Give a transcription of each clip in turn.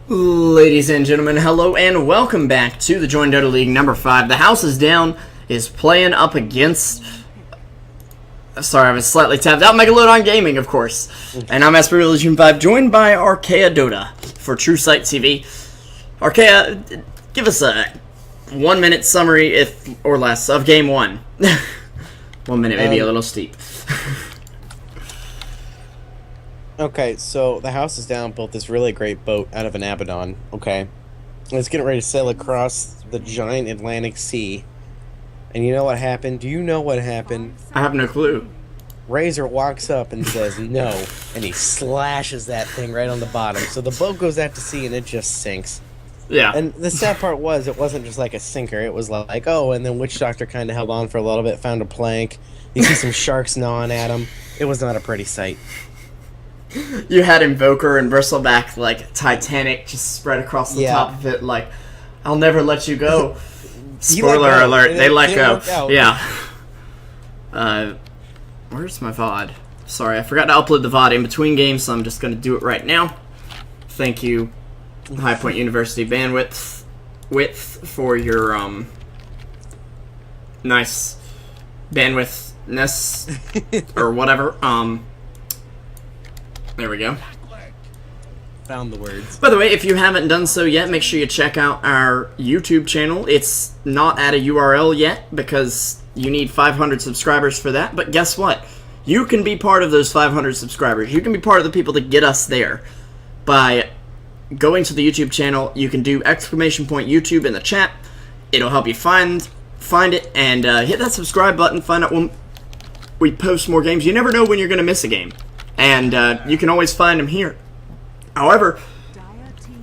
Ladies and gentlemen, hello and welcome back to the JDL League number 5. The House is Down is playing up against... Sorry, I was slightly tapped out. Megalodon Gaming, of course. And I'm Legion 5, joined by Archaeadota for Truesight TV. Archaea, give us a 1 minute summary, if or less, of Game 1. 1 minute, maybe a little steep. Okay, so the House is Down built this really great boat out of an Abaddon, okay? And it's getting ready to sail across the giant Atlantic Sea. And you know what happened? Do you know what happened? I have no clue. Razor walks up and says no, and he slashes that thing right on the bottom. So the boat goes out to sea and it just sinks. Yeah. And the sad part was, it wasn't just like a sinker. It was like, oh, and then Witch Doctor kind of held on for a little bit, found a plank. You see some sharks gnawing at him. It was not a pretty sight. You had Invoker and Bristleback like Titanic just spread across the top of it like, I'll never let you go. Spoiler alert, they let go. Yeah. Where's my VOD? Sorry, I forgot to upload the VOD in between games, so I'm just going to do it right now. Thank you, High Point University Bandwidth for your nice bandwidthness or whatever. There we go. Found the words. By the way, if you haven't done so yet, make sure you check out our YouTube channel. It's not at a URL yet because you need 500 subscribers for that. But guess what? You can be part of those 500 subscribers. You can be part of the people that get us there by going to the YouTube channel. You can do !YouTube in the chat. It'll help you find it and hit that subscribe button. Find out when we post more games. You never know when you're going to miss a game. And you can always find them here. However,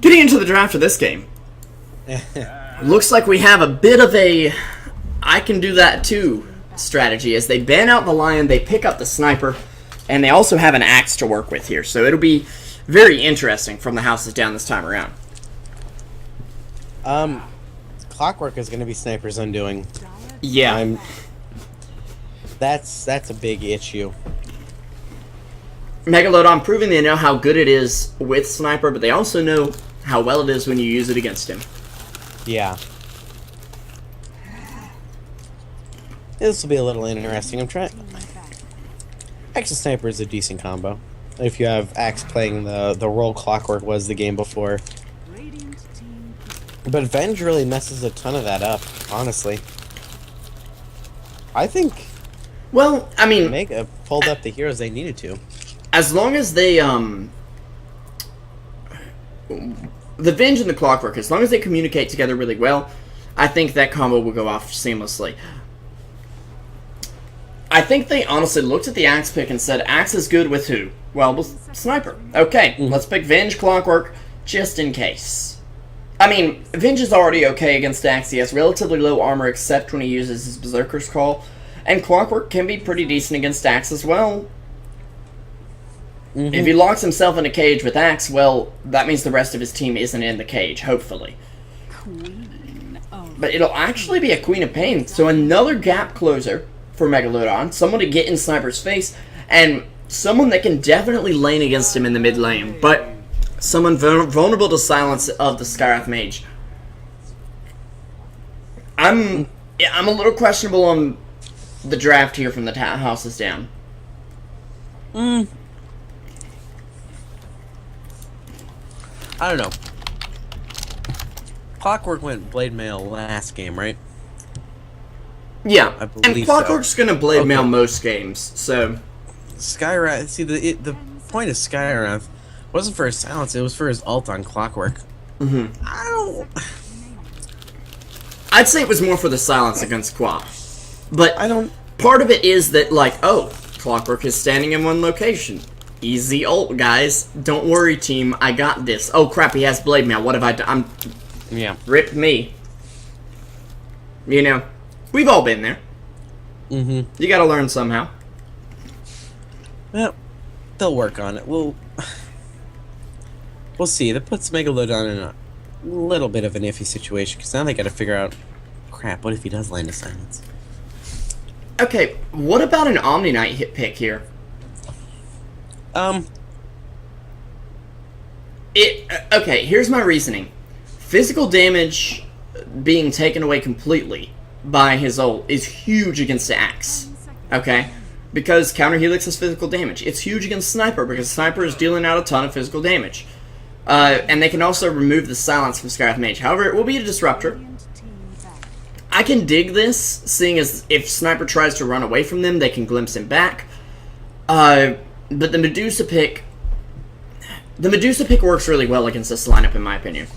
getting into the draft of this game, looks like we have a bit of a I can do that too strategy. As they ban out the lion, they pick up the sniper, and they also have an axe to work with here. So it'll be very interesting from the House is Down this time around. Clockwork is going to be Sniper's undoing. Yeah. That's a big issue. Megalodon proving they know how good it is with Sniper, but they also know how well it is when you use it against him. Yeah. This will be a little interesting. I'm trying... Axe and Sniper is a decent combo. If you have Axe playing the role Clockwork was the game before. But Venge really messes a ton of that up, honestly. I think... Well, I mean... Mega pulled up the heroes they needed to. As long as they, the Venge and the Clockwork, as long as they communicate together really well, I think that combo will go off seamlessly. I think they honestly looked at the Axe pick and said, Axe is good with who? Well, with Sniper. Okay, let's pick Venge, Clockwork, just in case. I mean, Venge is already okay against Axe. He has relatively low armor except when he uses his Berserker's Call. And Clockwork can be pretty decent against Axe as well. If he locks himself in a cage with Axe, well, that means the rest of his team isn't in the cage, hopefully. But it'll actually be a Queen of Pain, so another gap closer for Megalodon, someone to get in Sniper's face, and someone that can definitely lane against him in the mid lane, but someone vulnerable to silence of the Skywrath Mage. I'm a little questionable on the draft here from the House is Down. I don't know. Clockwork went Blade Mail last game, right? Yeah, I believe and Clockwork's gonna Blade Mail most games, so... Skywrath, see, the point of Skywrath wasn't for his silence, it was for his ult on Clockwork. I'd say it was more for the silence against Qua. But I don't... part of it is that, like, oh, Clockwork is standing in one location. Easy ult, guys. Don't worry, team. I got this. Oh, crap, he has Blade Mail. What have I done? Yeah. Rip me. You know, we've all been there. You gotta learn somehow. Well, they'll work on it. We'll see. That puts Megalodon in a little bit of an iffy situation, because now they gotta figure out, crap, what if he does land a silence? Okay, what about an Omni Knight hit pick here? Okay, here's my reasoning. Physical damage being taken away completely by his ult is huge against the Axe. Okay? Because Counter Helix is physical damage. It's huge against Sniper, because Sniper is dealing out a ton of physical damage. And they can also remove the silence from Skywrath Mage. However, it will be a disruptor. I can dig this, seeing as if Sniper tries to run away from them, they can glimpse him back. But the Medusa pick... The Medusa pick works really well against this lineup, in my opinion.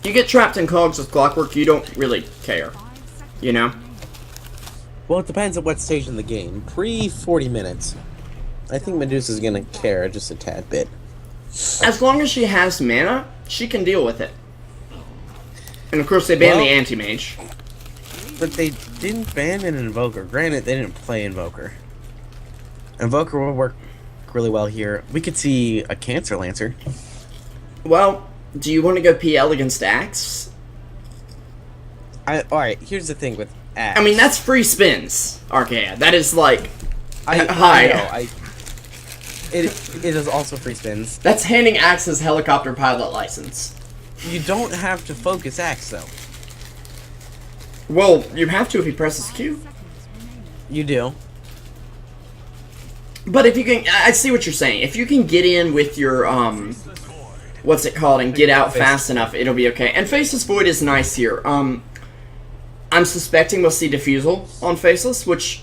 You get trapped in cogs with Clockwork, you don't really care. You know? Well, it depends on what stage in the game. Pre 40 minutes, I think Medusa's gonna care just a tad bit. As long as she has mana, she can deal with it. And of course they banned the anti-mage. But they didn't ban an Invoker. Granted, they didn't play Invoker. Invoker will work really well here. We could see a Cancer Lancer. Well, do you want to go PL against Axe? Alright, here's the thing with Axe. I mean, that's free spins, Archaea. That is like... I know, it is also free spins. That's handing Axe's helicopter pilot license. You don't have to focus Axe, though. Well, you have to if he presses Q. You do. But if you can... I see what you're saying. If you can get in with your, what's it called, and get out fast enough, it'll be okay. And Faceless Void is nice here. I'm suspecting we'll see Diffusal on Faceless, which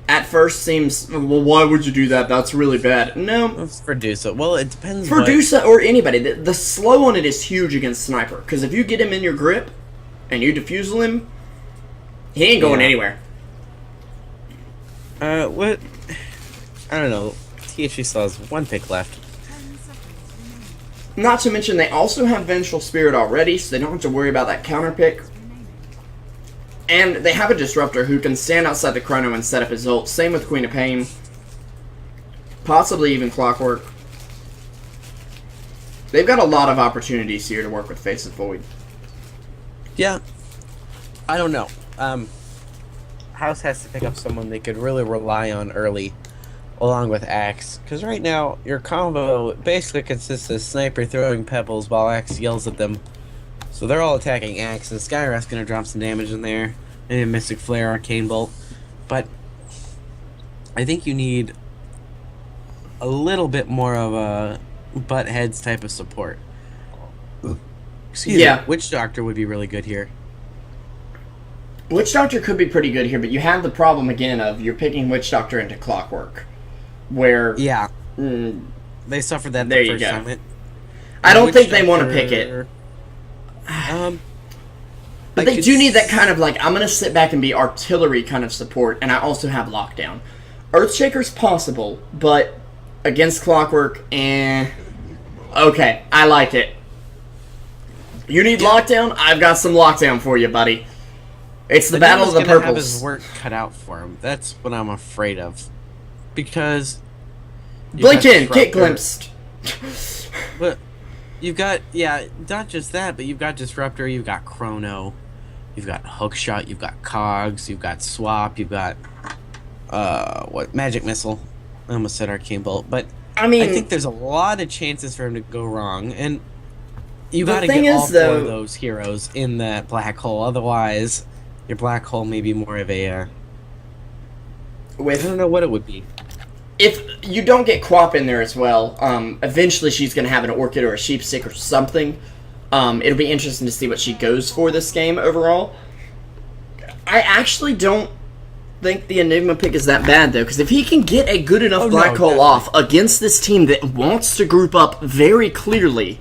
at first seems, well, why would you do that? That's really bad. No. It's for Dusa. Well, it depends. For Dusa or anybody. The slow on it is huge against Sniper. Because if you get him in your grip and you Diffusal him, he ain't going anywhere. What? I don't know. THD still has one pick left. Not to mention they also have Vengeful Spirit already, so they don't have to worry about that counter pick. And they have a Disruptor who can stand outside the Chrono and set up his ult. Same with Queen of Pain. Possibly even Clockwork. They've got a lot of opportunities here to work with Faceless Void. Yeah. I don't know. House has to pick up someone they could really rely on early, along with Axe. Because right now, your combo basically consists of Sniper throwing pebbles while Axe yells at them. So they're all attacking Axe, and Skywrath's gonna drop some damage in there. Maybe a Mystic Flare, Arcane Bolt. But I think you need a little bit more of a butt heads type of support. Excuse me. Witch Doctor would be really good here. Witch Doctor could be pretty good here, but you have the problem again of you're picking Witch Doctor into Clockwork. Where... Yeah. They suffered that there the first you go. time. I don't think they want to pick it. But they do need that kind of like, I'm going to sit back and be artillery kind of support, and I also have Lockdown. Earthshaker's possible, but against Clockwork, okay, I like it. You need Lockdown? I've got some Lockdown for you, buddy. It's the battle of the purples. Have his work cut out for him. That's what I'm afraid of. Because... Blink in! Get glimpsed! But... You've got, not just that, but you've got Disruptor, you've got Chrono, you've got Hookshot, you've got Cogs, you've got Swap, you've got, Magic Missile. I almost said Arcane Bolt, but I think there's a lot of chances for him to go wrong, and you gotta get all four of those heroes in that black hole, otherwise your black hole may be more of a, I don't know what it would be. If you don't get Quap in there as well, eventually she's going to have an Orchid or a Sheepstick or something. It'll be interesting to see what she goes for this game overall. I actually don't think the Enigma pick is that bad, though, because if he can get a good enough Black Hole off against this team that wants to group up very clearly,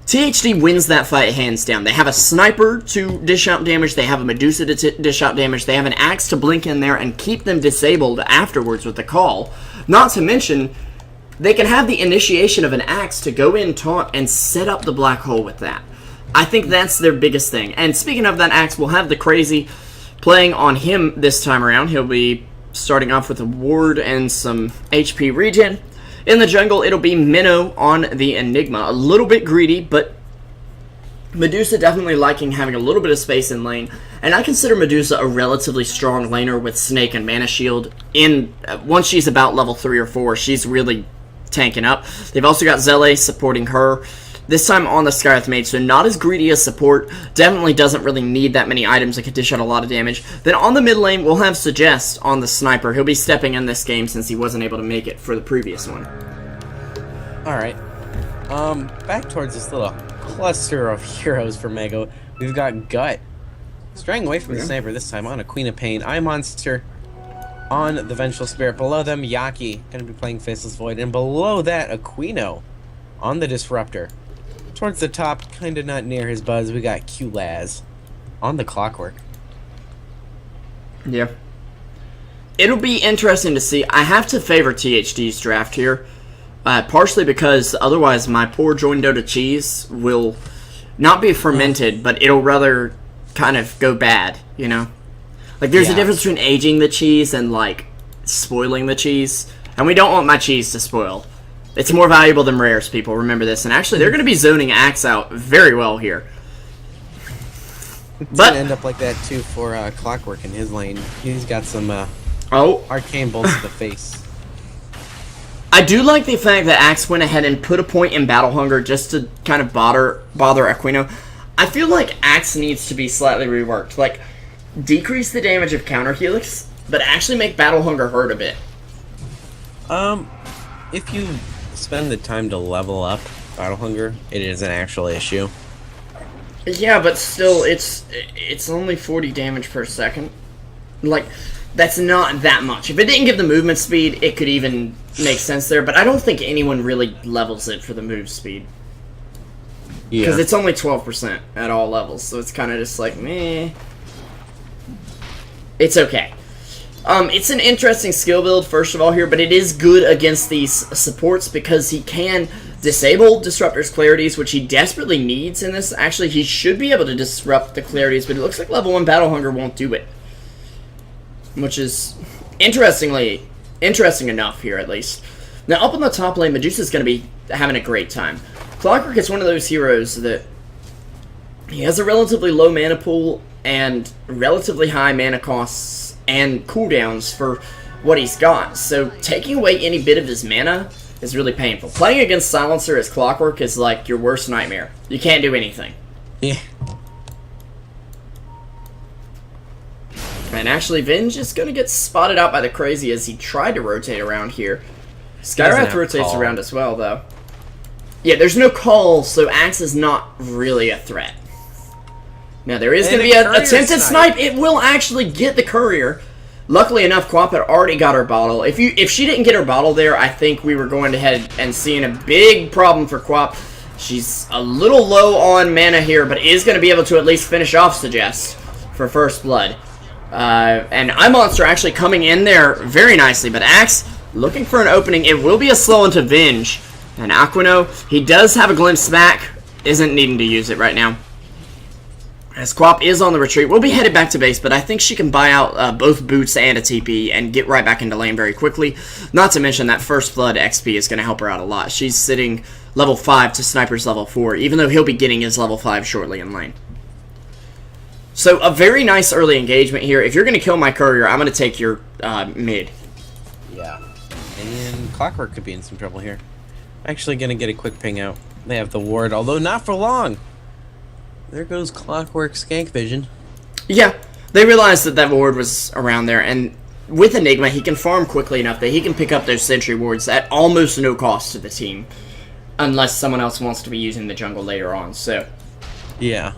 THD wins that fight hands down. They have a Sniper to dish out damage, they have a Medusa to dish out damage, they have an Axe to blink in there and keep them disabled afterwards with the call. Not to mention, they can have the initiation of an Axe to go in, taunt, and set up the Black Hole with that. I think that's their biggest thing. And speaking of that Axe, we'll have the Crazy playing on him this time around. He'll be starting off with a ward and some HP regen. In the jungle, it'll be Minnow on the Enigma. A little bit greedy, but Medusa definitely liking having a little bit of space in lane, and I consider Medusa a relatively strong laner with Snake and Mana Shield. Once she's about level 3 or 4, she's really tanking up. They've also got Zele supporting her. This time on the Skywrath Mage, so not as greedy as support. Definitely doesn't really need that many items and can dish out a lot of damage. Then on the mid lane, we'll have Suggest on the Sniper. He'll be stepping in this game since he wasn't able to make it for the previous one. Alright. Back towards this little cluster of heroes for Mego. We've got Gut. Straying away from the Sniper this time on a Queen of Pain. Eye Monster on the Vengeful Spirit. Below them, Yaki. Gonna be playing Faceless Void. And below that, Aquino on the Disruptor. Towards the top, kind of not near his buzz, we got Q-Laz on the Clockwork. Yeah. It'll be interesting to see. I have to favor THD's draft here. Partially because otherwise my poor Join Dota cheese will not be fermented, but it'll rather kind of go bad, you know? Like, there's a difference between aging the cheese and, like, spoiling the cheese. And we don't want my cheese to spoil. It's more valuable than rares, people. Remember this. And actually, they're going to be zoning Axe out very well here. It's going to end up like that, too, for Clockwork in his lane. He's got some arcane bolts to the face. I do like the fact that Axe went ahead and put a point in Battle Hunger just to kind of bother Aquino. I feel like Axe needs to be slightly reworked. Like, decrease the damage of Counter Helix, but actually make Battle Hunger hurt a bit. If you spend the time to level up Battle Hunger, it is an actual issue. Yeah, but still, it's only 40 damage per second. Like, that's not that much. If it didn't give the movement speed, it could even make sense there, but I don't think anyone really levels it for the move speed. Yeah. Because it's only 12% at all levels, so it's kind of just like, meh. It's okay. It's an interesting skill build, first of all, here, but it is good against these supports because he can disable Disruptor's Clarities, which he desperately needs in this. Actually, he should be able to disrupt the Clarities, but it looks like level 1 Battle Hunger won't do it. Which is interesting enough here, at least. Now, up on the top lane, Medusa's going to be having a great time. Clockwork is one of those heroes that he has a relatively low mana pool and relatively high mana costs and cooldowns for what he's got. So taking away any bit of his mana is really painful. Playing against Silencer as Clockwork is like your worst nightmare. You can't do anything. Yeah. And actually, Venge is going to get spotted out by the Crazy as he tried to rotate around here. Skywrath rotates around as well, though. Yeah, there's no call, so Axe is not really a threat. Now, there is going to be an attempted snipe. It will actually get the Courier. Luckily enough, Quap had already got her bottle. If she didn't get her bottle there, I think we were going to head and seeing a big problem for Quap. She's a little low on mana here, but is going to be able to at least finish off Suggest for First Blood. And Eye Monster actually coming in there very nicely, but Axe looking for an opening. It will be a slow into Venge. And Aquino, he does have a glimpse back, isn't needing to use it right now. As Quap is on the retreat, we'll be headed back to base, but I think she can buy out both boots and a TP and get right back into lane very quickly. Not to mention that First Blood XP is going to help her out a lot. She's sitting level 5 to Sniper's level 4, even though he'll be getting his level 5 shortly in lane. So a very nice early engagement here. If you're going to kill my Courier, I'm going to take your mid. Yeah. And Clockwork could be in some trouble here. Actually going to get a quick ping out. They have the ward, although not for long. There goes Clockwork Skank Vision. Yeah, they realized that that ward was around there, and with Enigma, he can farm quickly enough that he can pick up those sentry wards at almost no cost to the team, unless someone else wants to be using the jungle later on, so. Yeah.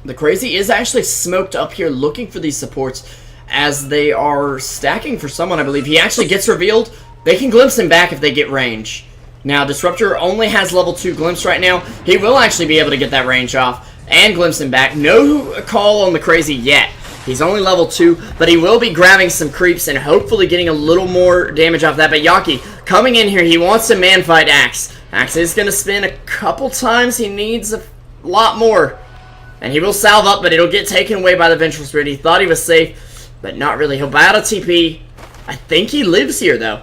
The Crazy is actually smoked up here looking for these supports as they are stacking for someone, I believe. He actually gets revealed. They can glimpse him back if they get range. Now, Disruptor only has level 2 glimpse right now. He will actually be able to get that range off and glimpse him back. No call on the Crazy yet. He's only level 2, but he will be grabbing some creeps and hopefully getting a little more damage off that. But Yaki, coming in here, he wants to man-fight Axe. Axe is going to spin a couple times. He needs a lot more. And he will salve up, but it'll get taken away by the Vengeful Spirit. He thought he was safe, but not really. He'll buy out a TP. I think he lives here, though.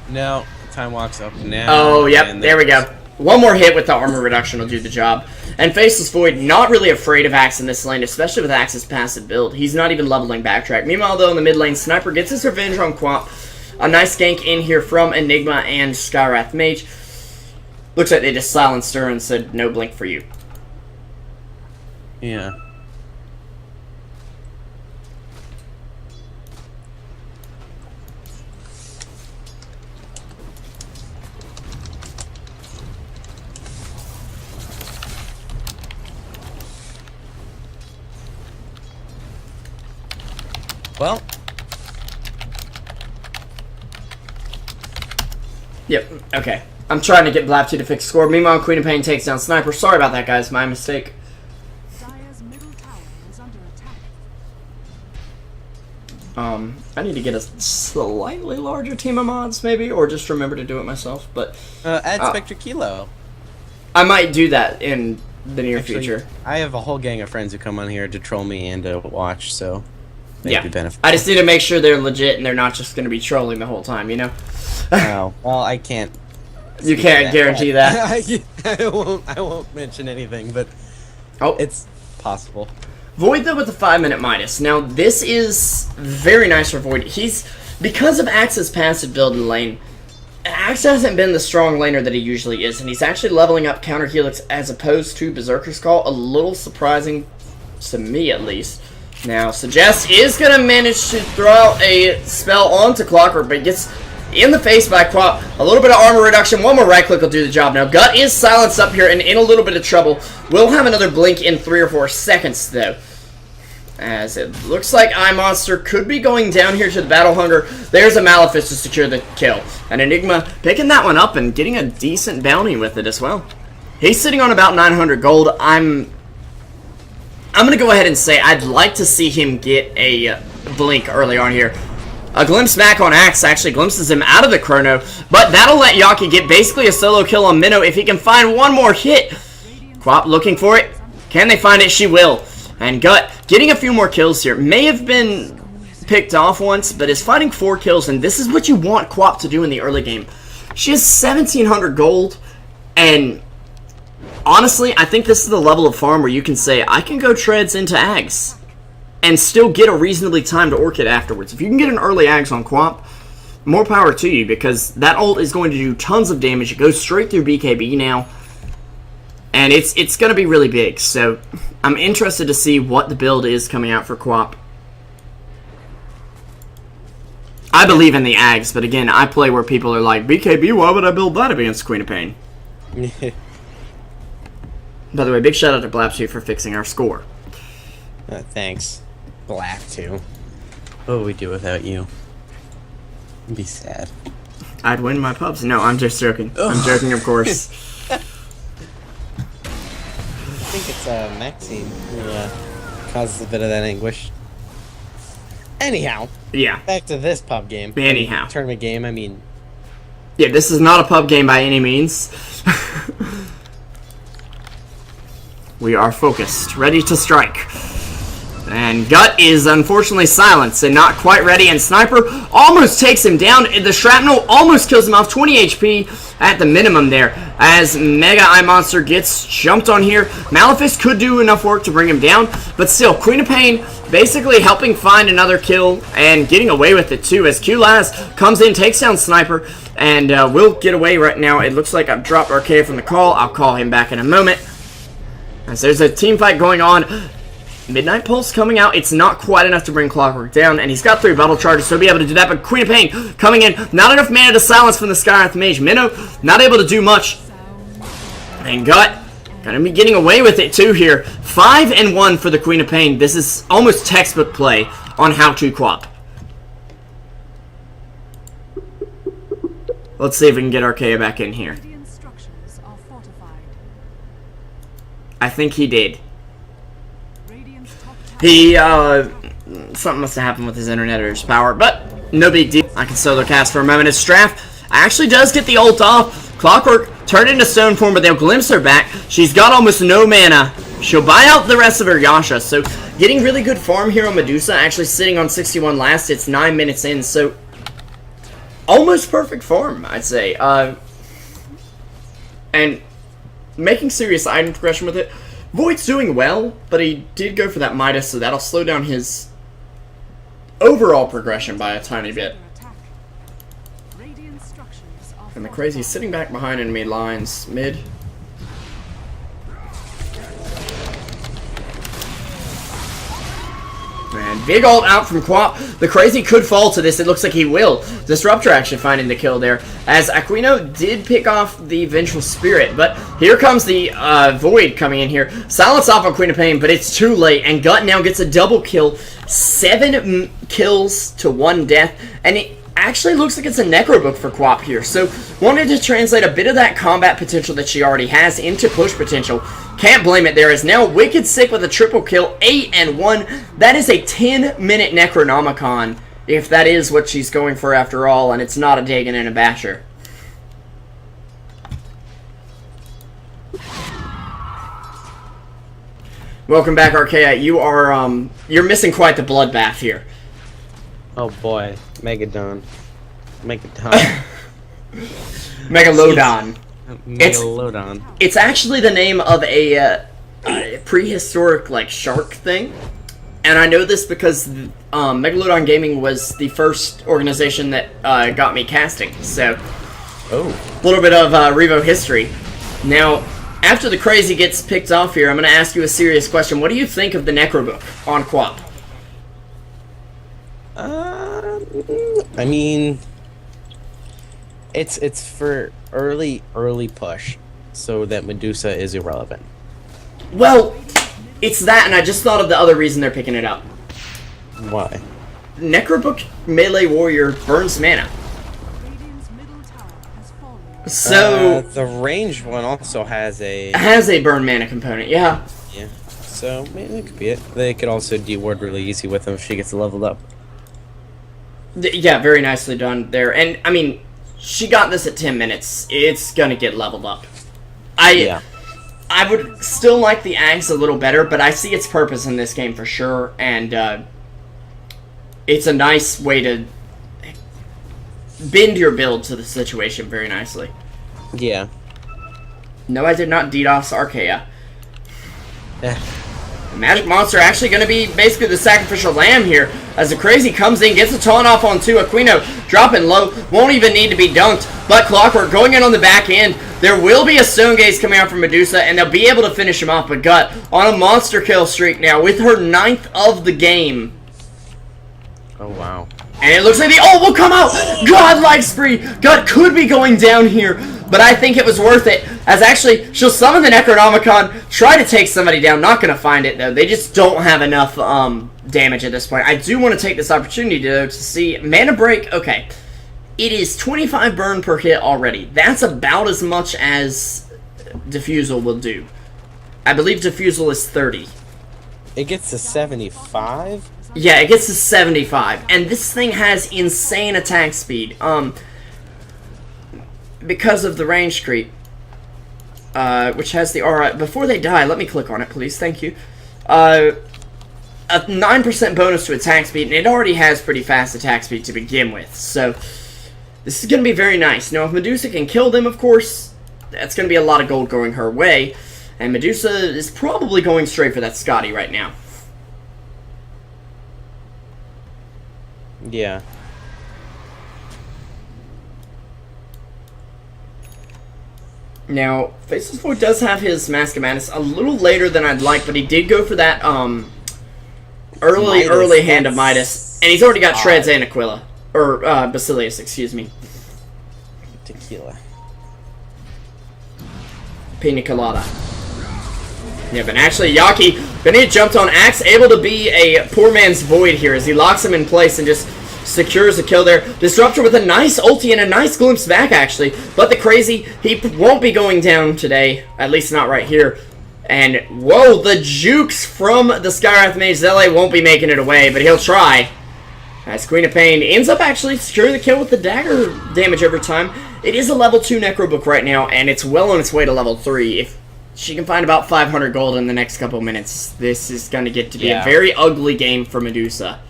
No. Time walks up now. Oh, yep, there we go. One more hit with the armor reduction will do the job. And Faceless Void, not really afraid of Axe in this lane, especially with Axe's passive build. He's not even leveling Backtrack. Meanwhile, though, in the mid lane, Sniper gets his revenge on Quap. A nice gank in here from Enigma and Skywrath Mage. Looks like they just silenced her and said, no blink for you. Yeah. Well. Yep, okay. I'm trying to get Blap 2 to fix score. Meanwhile, Queen of Pain takes down Sniper. Sorry about that, guys. My mistake. Dire's middle tower is under attack. I need to get a slightly larger team of mods, maybe, or just remember to do it myself, but... Add Spectre Kilo. I might do that in the near Actually, future. I have a whole gang of friends who come on here to troll me and to watch, so... Yeah, be beneficial. I just need to make sure they're legit and they're not just going to be trolling the whole time, you know? Oh, well, I can't... You can't guarantee that. I won't mention anything, but Oh, it's possible. Void, though, with the 5-minute minus. Now, this is very nice for Void. Because of Axe's passive build in lane, Axe hasn't been the strong laner that he usually is, and he's actually leveling up Counter Helix as opposed to Berserker's Call. A little surprising to me, at least. Now, Suggest is going to manage to throw out a spell onto Clockwork, but gets in the face by Quap. A little bit of armor reduction. One more right click will do the job. Now, Gut is silenced up here and in a little bit of trouble. We'll have another blink in 3 or 4 seconds, though. As it looks like iMonster could be going down here to the Battle Hunger. There's a Malefice to secure the kill. And Enigma picking that one up and getting a decent bounty with it as well. He's sitting on about 900 gold. I'm going to go ahead and say I'd like to see him get a blink early on here. A glimpse back on Axe actually glimpses him out of the chrono, but that'll let Yaki get basically a solo kill on Minnow if he can find one more hit. Quap looking for it. Can they find it? She will. And Gut getting a few more kills here. May have been picked off once, but is finding 4 kills, and this is what you want Quap to do in the early game. She has 1,700 gold, and honestly, I think this is the level of farm where you can say, I can go treads into Ags and still get a reasonably timed Orchid afterwards. If you can get an early Ags on Quap, more power to you, because that ult is going to do tons of damage. It goes straight through BKB now, and it's going to be really big. So I'm interested to see what the build is coming out for Quap. I believe in the Ags, but again, I play where people are like, BKB, why would I build that against Queen of Pain? By the way, big shout out to Blapsy for fixing our score. Thanks. Black too. What would we do without you? I'd be sad. I'd win my pubs. No, I'm just joking. I'm joking, of course. I think it's Maxine who causes a bit of that anguish. Anyhow. Yeah. Back to this pub game. Anyhow. Tournament game, I mean. Yeah, this is not a pub game by any means. We are focused, ready to strike. And Gut is unfortunately silenced and not quite ready, and Sniper almost takes him down. The Shrapnel almost kills him off, 20 HP at the minimum there, as Mega Eye Monster gets jumped on here. Malefice could do enough work to bring him down, but still, Queen of Pain basically helping find another kill and getting away with it too, as Q-Laz comes in, takes down Sniper, and will get away right now. It looks like I've dropped Archaea from the call. I'll call him back in a moment. As there's a team fight going on. Midnight Pulse coming out. It's not quite enough to bring Clockwork down, and he's got 3 battle charges, so he'll be able to do that, but Queen of Pain coming in. Not enough mana to silence from the Skywrath Mage. Minnow not able to do much. And Gut gonna be getting away with it too here. 5-1 for the Queen of Pain. This is almost textbook play on how to Quap. Let's see if we can get Archaea back in here. I think he did. He, something must have happened with his internet or his power, but no big deal. I can solo cast for a moment as Straff actually does get the ult off. Clockwork turned into stone form, but they'll glimpse her back. She's got almost no mana. She'll buy out the rest of her Yasha, so getting really good farm here on Medusa, actually sitting on 61 last. It's 9 minutes in, so almost perfect farm, I'd say. And making serious item progression with it. Void's doing well, but he did go for that Midas, so that'll slow down his overall progression by a tiny bit. And the Crazy's sitting back behind enemy lines, mid. Man, big ult out from Quap. The Crazy could fall to this. It looks like he will. Disruptor actually finding the kill there, as Aquino did pick off the Vengeful Spirit. But here comes the Void coming in here. Silence off on Queen of Pain, but it's too late. And Gut now gets a double kill. 7 kills to 1 death. And it actually looks like it's a Necrobook for Quap here. So, wanted to translate a bit of that combat potential that she already has into push potential. Can't blame it. There is now Wicked Sick with a triple kill, 8 and 1. That is a 10-minute Necronomicon, if that is what she's going for after all, and it's not a Dagon and a Basher. Welcome back, Archaea. You are, you're missing quite the bloodbath here. Oh boy, Megalodon. Megalodon. Megalodon. It's actually the name of a prehistoric, like, shark thing. And I know this because Megalodon Gaming was the first organization that got me casting. So, a little bit of Revo history. Now, after the Crazy gets picked off here, I'm going to ask you a serious question. What do you think of the Necrobook on Quap? I mean, it's for early push, so that Medusa is irrelevant. Well, it's that, and I just thought of the other reason they're picking it up. Why? Necrobook Melee Warrior burns mana. So the ranged one also has a burn mana component, yeah. Yeah. So maybe it could be it. They could also deward really easy with them if she gets leveled up. Yeah, very nicely done there. And I mean, she got this at 10 minutes. It's gonna get leveled up. I would still like the Ags a little better, but I see its purpose in this game for sure, and it's a nice way to bend your build to the situation very nicely. Yeah. No, I did not DDoS Archaea. The Magic Monster actually going to be basically the sacrificial lamb here, as the Crazy comes in, gets a taunt off onto Aquino, dropping low, won't even need to be dunked, but Clockwork going in on the back end. There will be a Stone Gaze coming out from Medusa, and they'll be able to finish him off, but Gut on a monster kill streak now with her 9th of the game. Oh, wow. And it looks like the ult will come out! Godlike spree! Gut could be going down here, but I think it was worth it, as actually, she'll summon the Necronomicon, try to take somebody down, not going to find it, though. They just don't have enough damage at this point. I do want to take this opportunity, though, to see Mana Break. Okay, it is 25 burn per hit already. That's about as much as Diffusal will do. I believe Diffusal is 30. It gets to 75? Yeah, it gets to 75, and this thing has insane attack speed. Because of the range creep, which has the aura. Before they die, let me click on it, please. Thank you. A 9% bonus to attack speed, and it already has pretty fast attack speed to begin with. So this is going to be very nice. Now, if Medusa can kill them, of course, that's going to be a lot of gold going her way. And Medusa is probably going straight for that Scotty right now. Yeah. Now, Faceless Void does have his Mask of Madness a little later than I'd like, but he did go for that early hand of Midas, and he's already got Shreds and Aquila, or Basilius, excuse me. Tequila. Pina Colada. Yeah, but actually, Yaki, Benny jumped on Axe, able to be a poor man's Void here as he locks him in place and just secures a kill there. Disruptor with a nice ulti and a nice glimpse back, actually. But the Crazy, he won't be going down today, at least not right here. And, whoa, the jukes from the Skywrath Mage Zele won't be making it away, but he'll try. As Queen of Pain ends up actually securing the kill with the dagger damage over time. It is a level 2 Necrobook right now, and it's well on its way to level 3. If she can find about 500 gold in the next couple minutes, this is going to get to be a very ugly game for Medusa.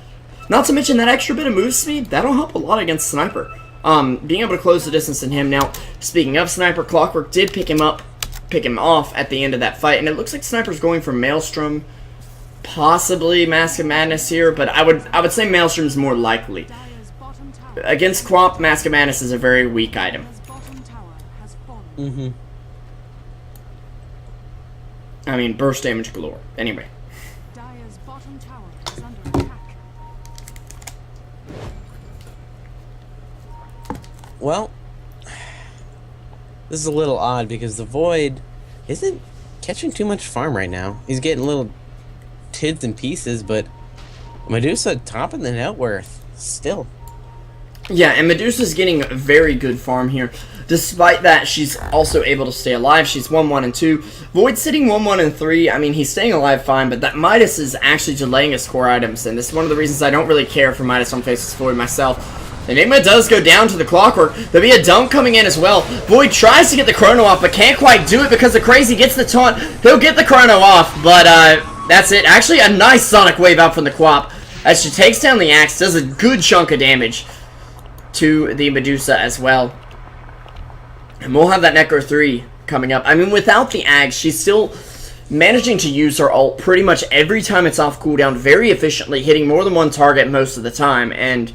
Not to mention that extra bit of move speed, that'll help a lot against Sniper. Being able to close the distance in him. Now, speaking of Sniper, Clockwork did pick him up pick him off at the end of that fight. And it looks like Sniper's going for Maelstrom, possibly Mask of Madness here, but I would say Maelstrom's more likely. Dire's bottom tower. Against Quap, Mask of Madness is a very weak item. Dire's bottom tower has fallen. Mm-hmm. I mean, burst damage galore. Anyway. Dire's bottom tower is under attack. Well, this is a little odd because the Void isn't catching too much farm right now. He's getting little tids and pieces, but Medusa topping the net worth still. Yeah, and Medusa's getting very good farm here. Despite that, she's also able to stay alive. She's 1-1 and 2. Void sitting 1-1 and 3. I mean, he's staying alive fine, but that Midas is actually delaying his core items, and this is one of the reasons I don't really care for Midas on Faceless Void myself. Enigma does go down to the Clockwork. There'll be a dunk coming in as well. Void tries to get the Chrono off, but can't quite do it because the Crazy gets the taunt. He'll get the Chrono off, but that's it. Actually, a nice Sonic Wave out from the Quap as she takes down the Axe, does a good chunk of damage to the Medusa as well. And we'll have that Necro 3 coming up. I mean, without the Axe, she's still managing to use her ult pretty much every time it's off cooldown very efficiently, hitting more than one target most of the time, and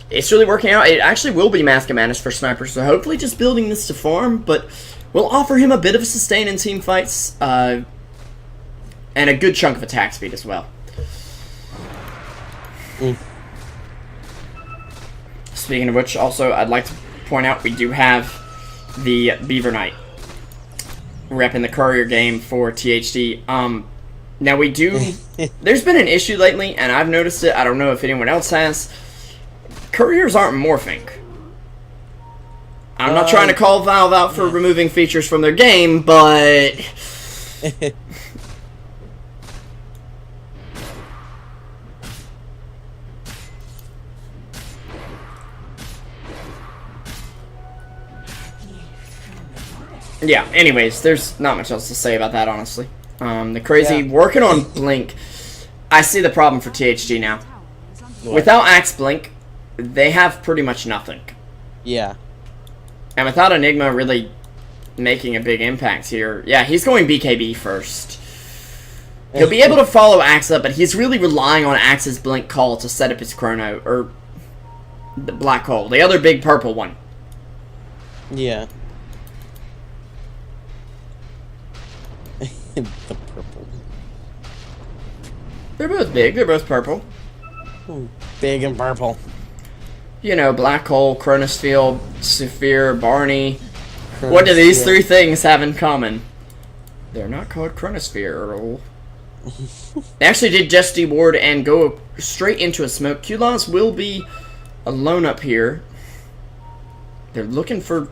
it's really working out. It actually will be Mask of Madness for Sniper, so hopefully just building this to farm, but we'll offer him a bit of a sustain in team fights, and a good chunk of attack speed as well. Speaking of which, also, I'd like to point out we do have the Beaver Knight repping the courier game for THD. Now we do... There's been an issue lately, and I've noticed it. I don't know if anyone else has. Couriers aren't morphing. I'm not trying to call Valve out for removing features from their game, but... yeah, anyways, there's not much else to say about that, honestly. The Crazy working on Blink. I see the problem for THD now. Without Axe Blink, they have pretty much nothing. Yeah. And without Enigma really making a big impact here, yeah, he's going BKB first. He'll be able to follow Axe up, but he's really relying on Axe's Blink call to set up his Chrono, or the Black Hole, the other big purple one. Yeah. The purple. They're both big, they're both purple. Big and purple. You know, Black Hole, Chronosphere, Saphir, Barney. What do these three things have in common? They're not called Chronosphere. They actually did just deward and go straight into a smoke. Q-Laws will be alone up here. They're looking for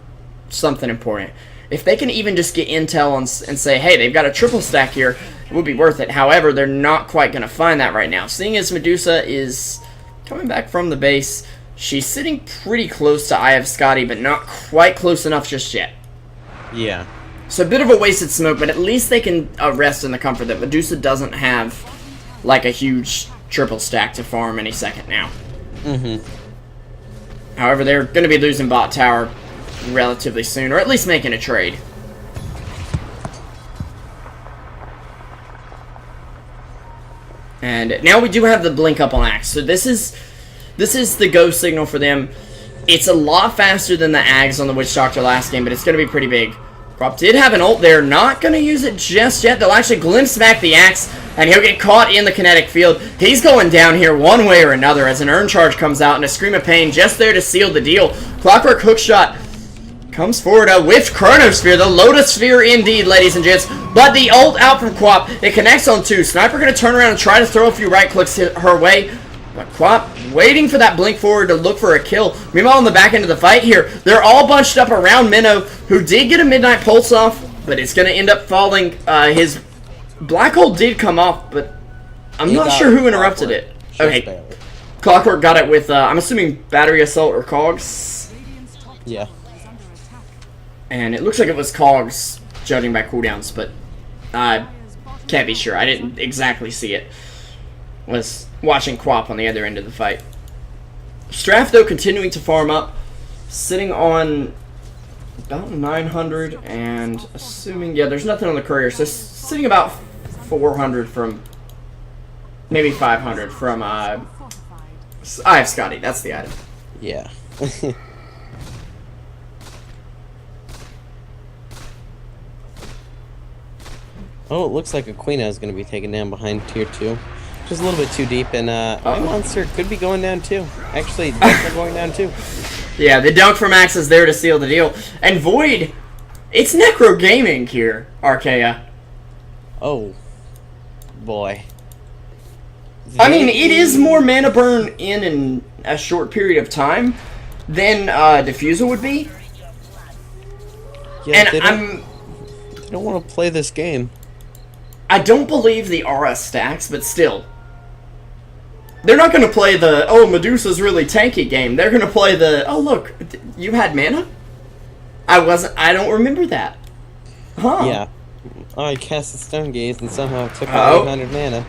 something important. If they can even just get intel and say, hey, they've got a triple stack here, it would be worth it. However, they're not quite going to find that right now. Seeing as Medusa is coming back from the base, she's sitting pretty close to Eye of Scotty, but not quite close enough just yet. Yeah. So a bit of a wasted smoke, but at least they can rest in the comfort that Medusa doesn't have like a huge triple stack to farm any second now. However, they're going to be losing bot tower relatively soon, or at least making a trade. And now we do have the blink up on Axe. So this is the go signal for them. It's a lot faster than the Ags on the Witch Doctor last game, but it's going to be pretty big. Crop did have an ult there, not going to use it just yet. They'll actually glimpse back the Axe, and he'll get caught in the kinetic field. He's going down here one way or another as an Urn Charge comes out and a Scream of Pain just there to seal the deal. Clockwork Hookshot comes forward with Chronosphere, the Lotus Sphere indeed, ladies and gents. But the ult out from Quap, it connects on two. Sniper going to turn around and try to throw a few right clicks her way. But Quap waiting for that blink forward to look for a kill. Meanwhile, on the back end of the fight here, they're all bunched up around Minnow, who did get a Midnight Pulse off, but it's going to end up falling. His Black Hole did come off, but I'm not sure who interrupted it. Okay, Clockwork got it with, I'm assuming Battery Assault or Cogs. Yeah. And it looks like it was Cogs, judging by cooldowns, but I can't be sure. I didn't exactly see it. Was watching Quap on the other end of the fight. Straff, though, continuing to farm up, sitting on About 900, and assuming, yeah, there's nothing on the courier, so sitting about 400 from, maybe 500 from, I have Scotty, that's the item. Yeah. Oh, it looks like Aquino is going to be taken down behind tier 2. Just a little bit too deep, and my monster could be going down too. Actually, they're going down too. Yeah, the dunk for Max is there to seal the deal. And Void, it's Necro Gaming here, Archaea. Oh, boy. I mean, it is more mana burn in a short period of time than Diffuser would be. Yeah, and they don't want to play this game. I don't believe the RS stacks, but still. They're not going to play the, oh, Medusa's really tanky game. They're going to play the, oh, look, you had mana? I don't remember that. Huh. Yeah. Oh, I cast a Stone Gaze and somehow took out 800 mana.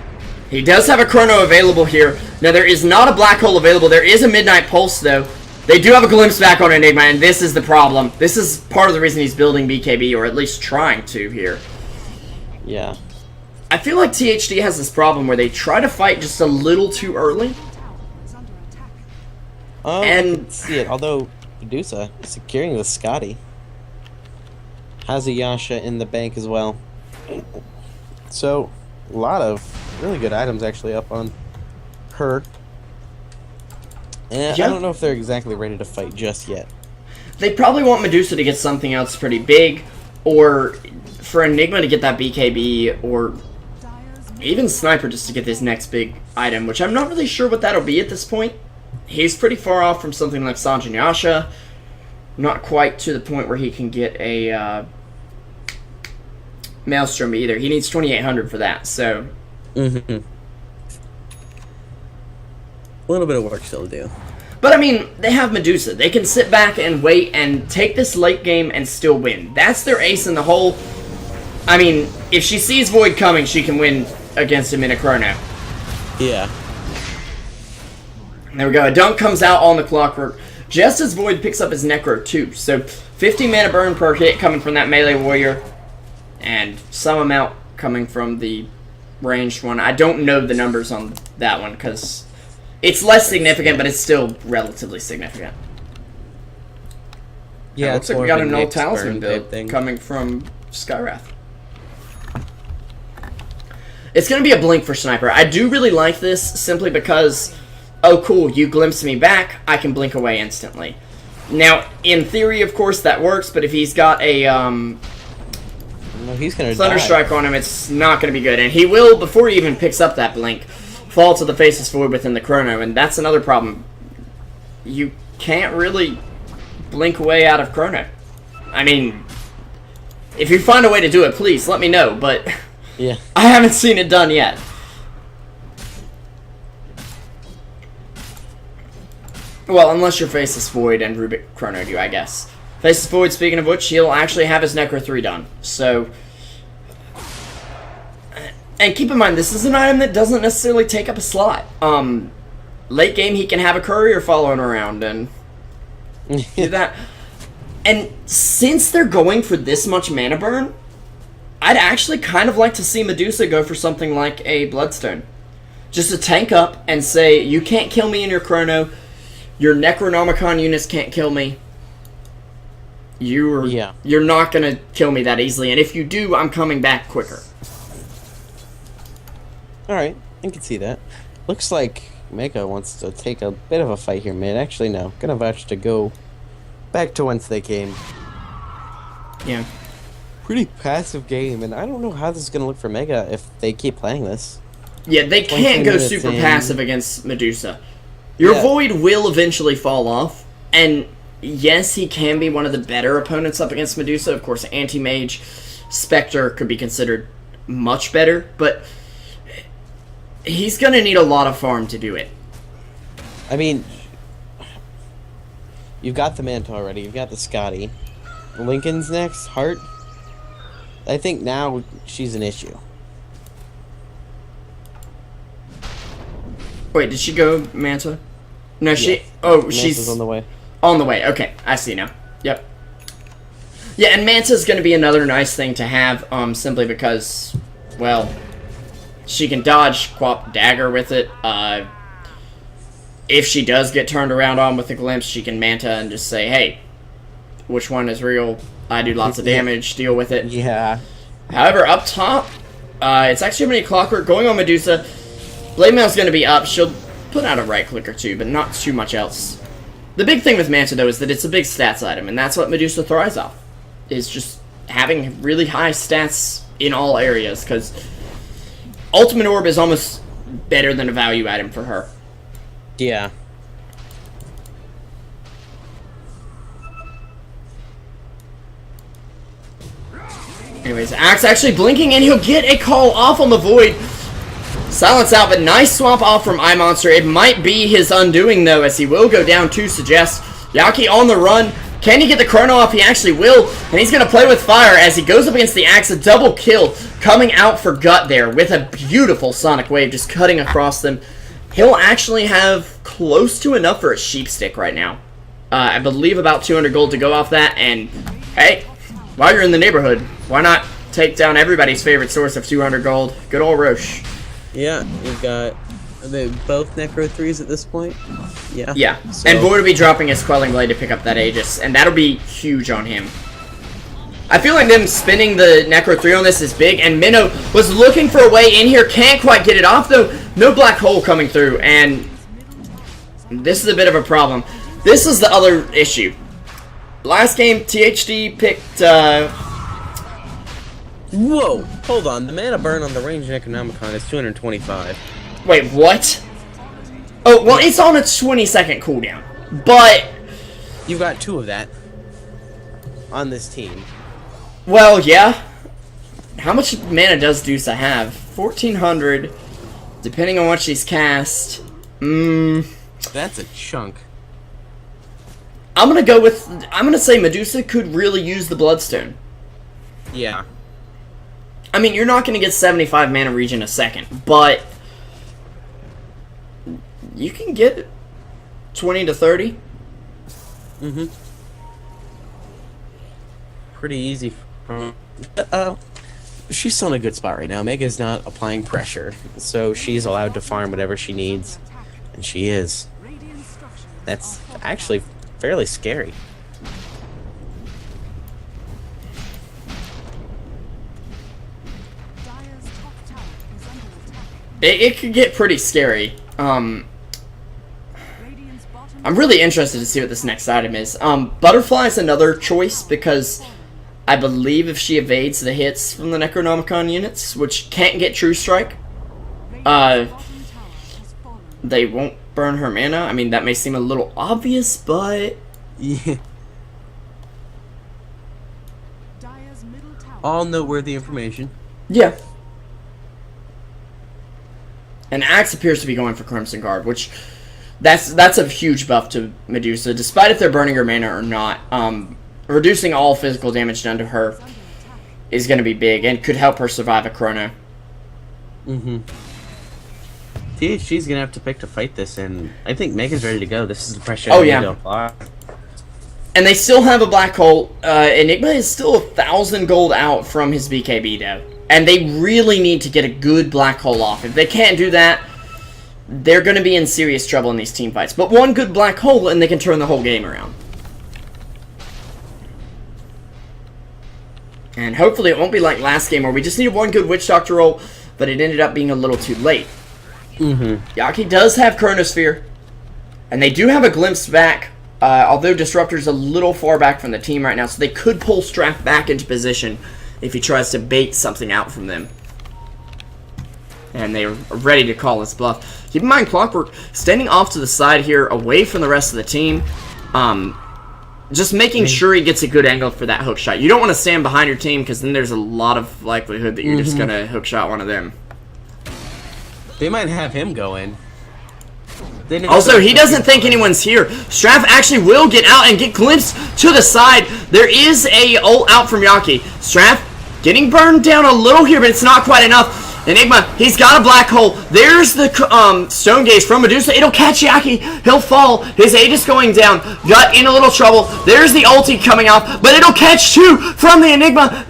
He does have a Chrono available here. Now, there is not a Black Hole available. There is a Midnight Pulse, though. They do have a Glimpse back on Enigma, and this is the problem. This is part of the reason he's building BKB, or at least trying to here. Yeah. I feel like THD has this problem where they try to fight just a little too early. And I can see it. Although Medusa is securing with Scotty. Has a Yasha in the bank as well. So, a lot of really good items actually up on her. And yeah. I don't know if they're exactly ready to fight just yet. They probably want Medusa to get something else pretty big, or for Enigma to get that BKB, or even Sniper just to get this next big item, which I'm not really sure what that'll be at this point. He's pretty far off from something like Sanjin Yasha. Not quite to the point where he can get a Maelstrom either. He needs 2,800 for that, so... Mm-hmm. A little bit of work still to do. But, I mean, they have Medusa. They can sit back and wait and take this late game and still win. That's their ace in the hole. I mean, if she sees Void coming, she can win against him in a Chrono. Yeah. There we go. A dunk comes out on the Clockwork just as Void picks up his Necro too. So 50 mana burn per hit coming from that melee warrior, and some amount coming from the ranged one. I don't know the numbers on that one because it's less significant, but it's still relatively significant. Yeah, it looks like we got an old Talisman build thing coming from Skywrath. It's going to be a blink for Sniper. I do really like this simply because, oh cool, you glimpse me back, I can blink away instantly. Now, in theory, of course, that works, but if he's got a no, he's gonna Thunderstrike on him, it's not going to be good. And he will, before he even picks up that blink, fall to the Faceless Void within the Chrono, and that's another problem. You can't really blink away out of Chrono. I mean, if you find a way to do it, please let me know, but yeah, I haven't seen it done yet. Well, unless you're Faceless Void and Rubik Chrono do, I guess. Faceless Void, speaking of which, he'll actually have his Necro 3 done. So, and keep in mind, this is an item that doesn't necessarily take up a slot. Late game, he can have a courier following around and do that. And since they're going for this much mana burn, I'd actually kind of like to see Medusa go for something like a Bloodstone. Just to tank up and say, you can't kill me in your Chrono, your Necronomicon units can't kill me. You're not going to kill me that easily, and if you do, I'm coming back quicker. Alright, I can see that. Looks like Mega wants to take a bit of a fight here mid. Actually, no. Gonna vouch to go back to whence they came. Yeah. Pretty passive game, and I don't know how this is gonna look for Mega if they keep playing this. Yeah, they can't go super passive against Medusa. Your Void will eventually fall off, and yes, he can be one of the better opponents up against Medusa. Of course, Anti-Mage, Spectre could be considered much better, but he's going to need a lot of farm to do it. I mean, you've got the Manta already, you've got the Scotty. Lincoln's next, Heart. I think now she's an issue. Wait, did she go Manta? No, Yeah. she... Oh, Manta's she's... on the way. On the way, okay. I see now. Yep. Yeah, and Manta's going to be another nice thing to have, simply because, well, she can dodge Quap Dagger with it. If she does get turned around on with a glimpse, she can Manta and just say, hey, which one is real? I do lots of damage, deal with it. Yeah. However, up top, it's actually going to be Clockwork going on Medusa. Blade Mail's going to be up. She'll put out a right click or two, but not too much else. The big thing with Manta, though, is that it's a big stats item, and that's what Medusa thrives off, is just having really high stats in all areas, because Ultimate Orb is almost better than a value item for her. Yeah. Anyways, Axe actually blinking, and he'll get a call off on the Void. Silence out, but nice swap off from iMonster. It might be his undoing, though, as he will go down to Suggest. Yaki on the run. Can he get the chrono off? He actually will, and he's going to play with fire as he goes up against the Axe. A double kill coming out for Gut there with a beautiful Sonic Wave just cutting across them. He'll actually have close to enough for a Sheep Stick right now. I believe about 200 gold to go off that, and hey, while you're in the neighborhood, why not take down everybody's favorite source of 200 gold? Good old Roche. Yeah, you've got both Necro 3s at this point. Yeah. Yeah, So, and Void will be dropping his Quelling Blade to pick up that Aegis, and that'll be huge on him. I feel like them spinning the Necro 3 on this is big, and Minnow was looking for a way in here, can't quite get it off though. No black hole coming through, and this is a bit of a problem. This is the other issue. Last game, THD picked, Whoa! Hold on. The mana burn on the ranged Necronomicon is 225. Wait, what? Oh, well, it's on a 20-second cooldown, but You've got 2 of that on this team. well, yeah. How much mana does Dusa have? 1,400, depending on what she's cast. That's a chunk. I'm gonna say Medusa could really use the Bloodstone. Yeah. I mean, you're not gonna get 75 mana regen a second, but you can get 20 to 30. Mm-hmm. Pretty easy. She's still in a good spot right now. Mega's not applying pressure, so she's allowed to farm whatever she needs, and she is. That's actually fairly scary. It could get pretty scary. I'm really interested to see what this next item is. Butterfly's another choice because I believe if she evades the hits from the Necronomicon units, which can't get True Strike, they won't burn her mana. I mean, that may seem a little obvious, but Yeah. All noteworthy information. yeah. And Axe appears to be going for Crimson Guard, which that's a huge buff to Medusa, despite if they're burning her mana or not. Reducing all physical damage done to her is going to be big and could help her survive a chrono. Mm-hmm. THG's gonna have to pick to fight this, and I think Mega's ready to go. This is the pressure. Oh, yeah. to apply. And they still have a black hole. Enigma is still 1,000 gold out from his BKB, though. And they really need to get a good black hole off. If they can't do that, they're going to be in serious trouble in these team fights. But one good black hole, and they can turn the whole game around. And hopefully it won't be like last game, where we just needed one good Witch Doctor roll, but it ended up being a little too late. Mm-hmm. Yaki does have Chronosphere, and they do have a glimpse back, although Disruptor's a little far back from the team right now, so they could pull Straff back into position if he tries to bait something out from them. And they're ready to call this bluff. Keep in mind, Clockwork standing off to the side here, away from the rest of the team, just making sure he gets a good angle for that hook shot. You don't want to stand behind your team, because then there's a lot of likelihood that you're just going to hook shot one of them. They might have him go in. Also, he doesn't think anyone's here. Straff actually will get out and get glimpsed to the side. There is a ult out from Yaki. Straff getting burned down a little here, but it's not quite enough. Enigma, he's got a black hole. There's the stone gaze from Medusa. It'll catch Yaki. He'll fall. His Aegis going down. Got in a little trouble. There's the ulti coming out, but it'll catch 2 from the Enigma.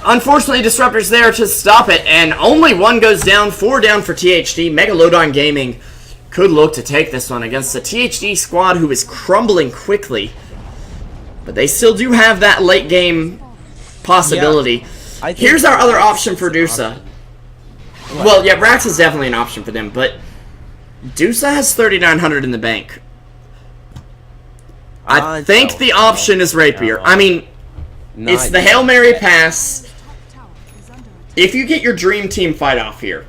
Unfortunately, Disruptor's there to stop it, and only 1 goes down. 4 down for THD. Megalodon Gaming could look to take this one against the THD squad, who is crumbling quickly. But they still do have that late game possibility. Yeah, here's our other option for Dusa. Well, yeah, Rax is definitely an option for them, but Dusa has 3,900 in the bank. I think the option is Rapier. I mean, it's the Hail Mary pass. If you get your dream team fight off here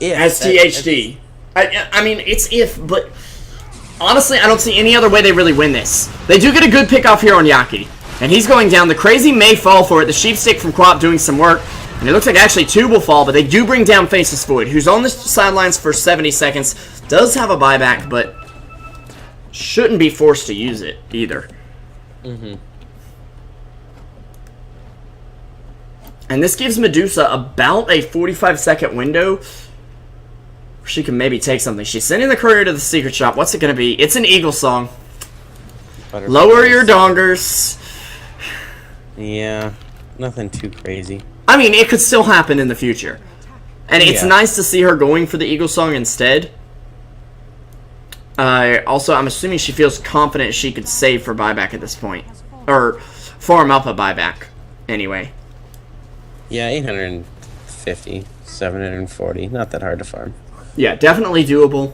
as THD, I mean, it's if, but honestly, I don't see any other way they really win this. They do get a good pick off here on Yaki, and he's going down. The Crazy may fall for it. The Sheep Stick from Quap doing some work. And it looks like actually 2 will fall, but they do bring down Faceless Void, who's on the sidelines for 70 seconds. Does have a buyback, but shouldn't be forced to use it either. And this gives Medusa about a 45-second window where she can maybe take something. She's sending the courier to the secret shop. What's it going to be? It's an Eagle song. Lower your dongers. Yeah, nothing too crazy. I mean, it could still happen in the future. And it's nice to see her going for the Eagle Song instead. Also, I'm assuming she feels confident she could save for buyback at this point. Or farm up a buyback, anyway. Yeah, 850, 740. Not that hard to farm. Yeah, definitely doable.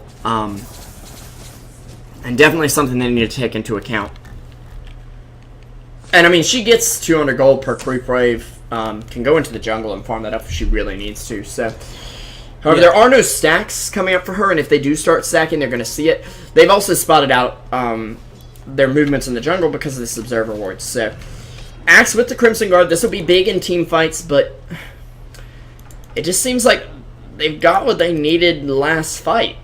And definitely something they need to take into account. And I mean, she gets 200 gold per Creep Wave. Can go into the jungle and farm that up if she really needs to. So, however, there are no stacks coming up for her, and if they do start stacking, they're going to see it. They've also spotted out their movements in the jungle because of this Observer Ward. So, Axe with the Crimson Guard. This will be big in team fights, but it just seems like they've got what they needed last fight.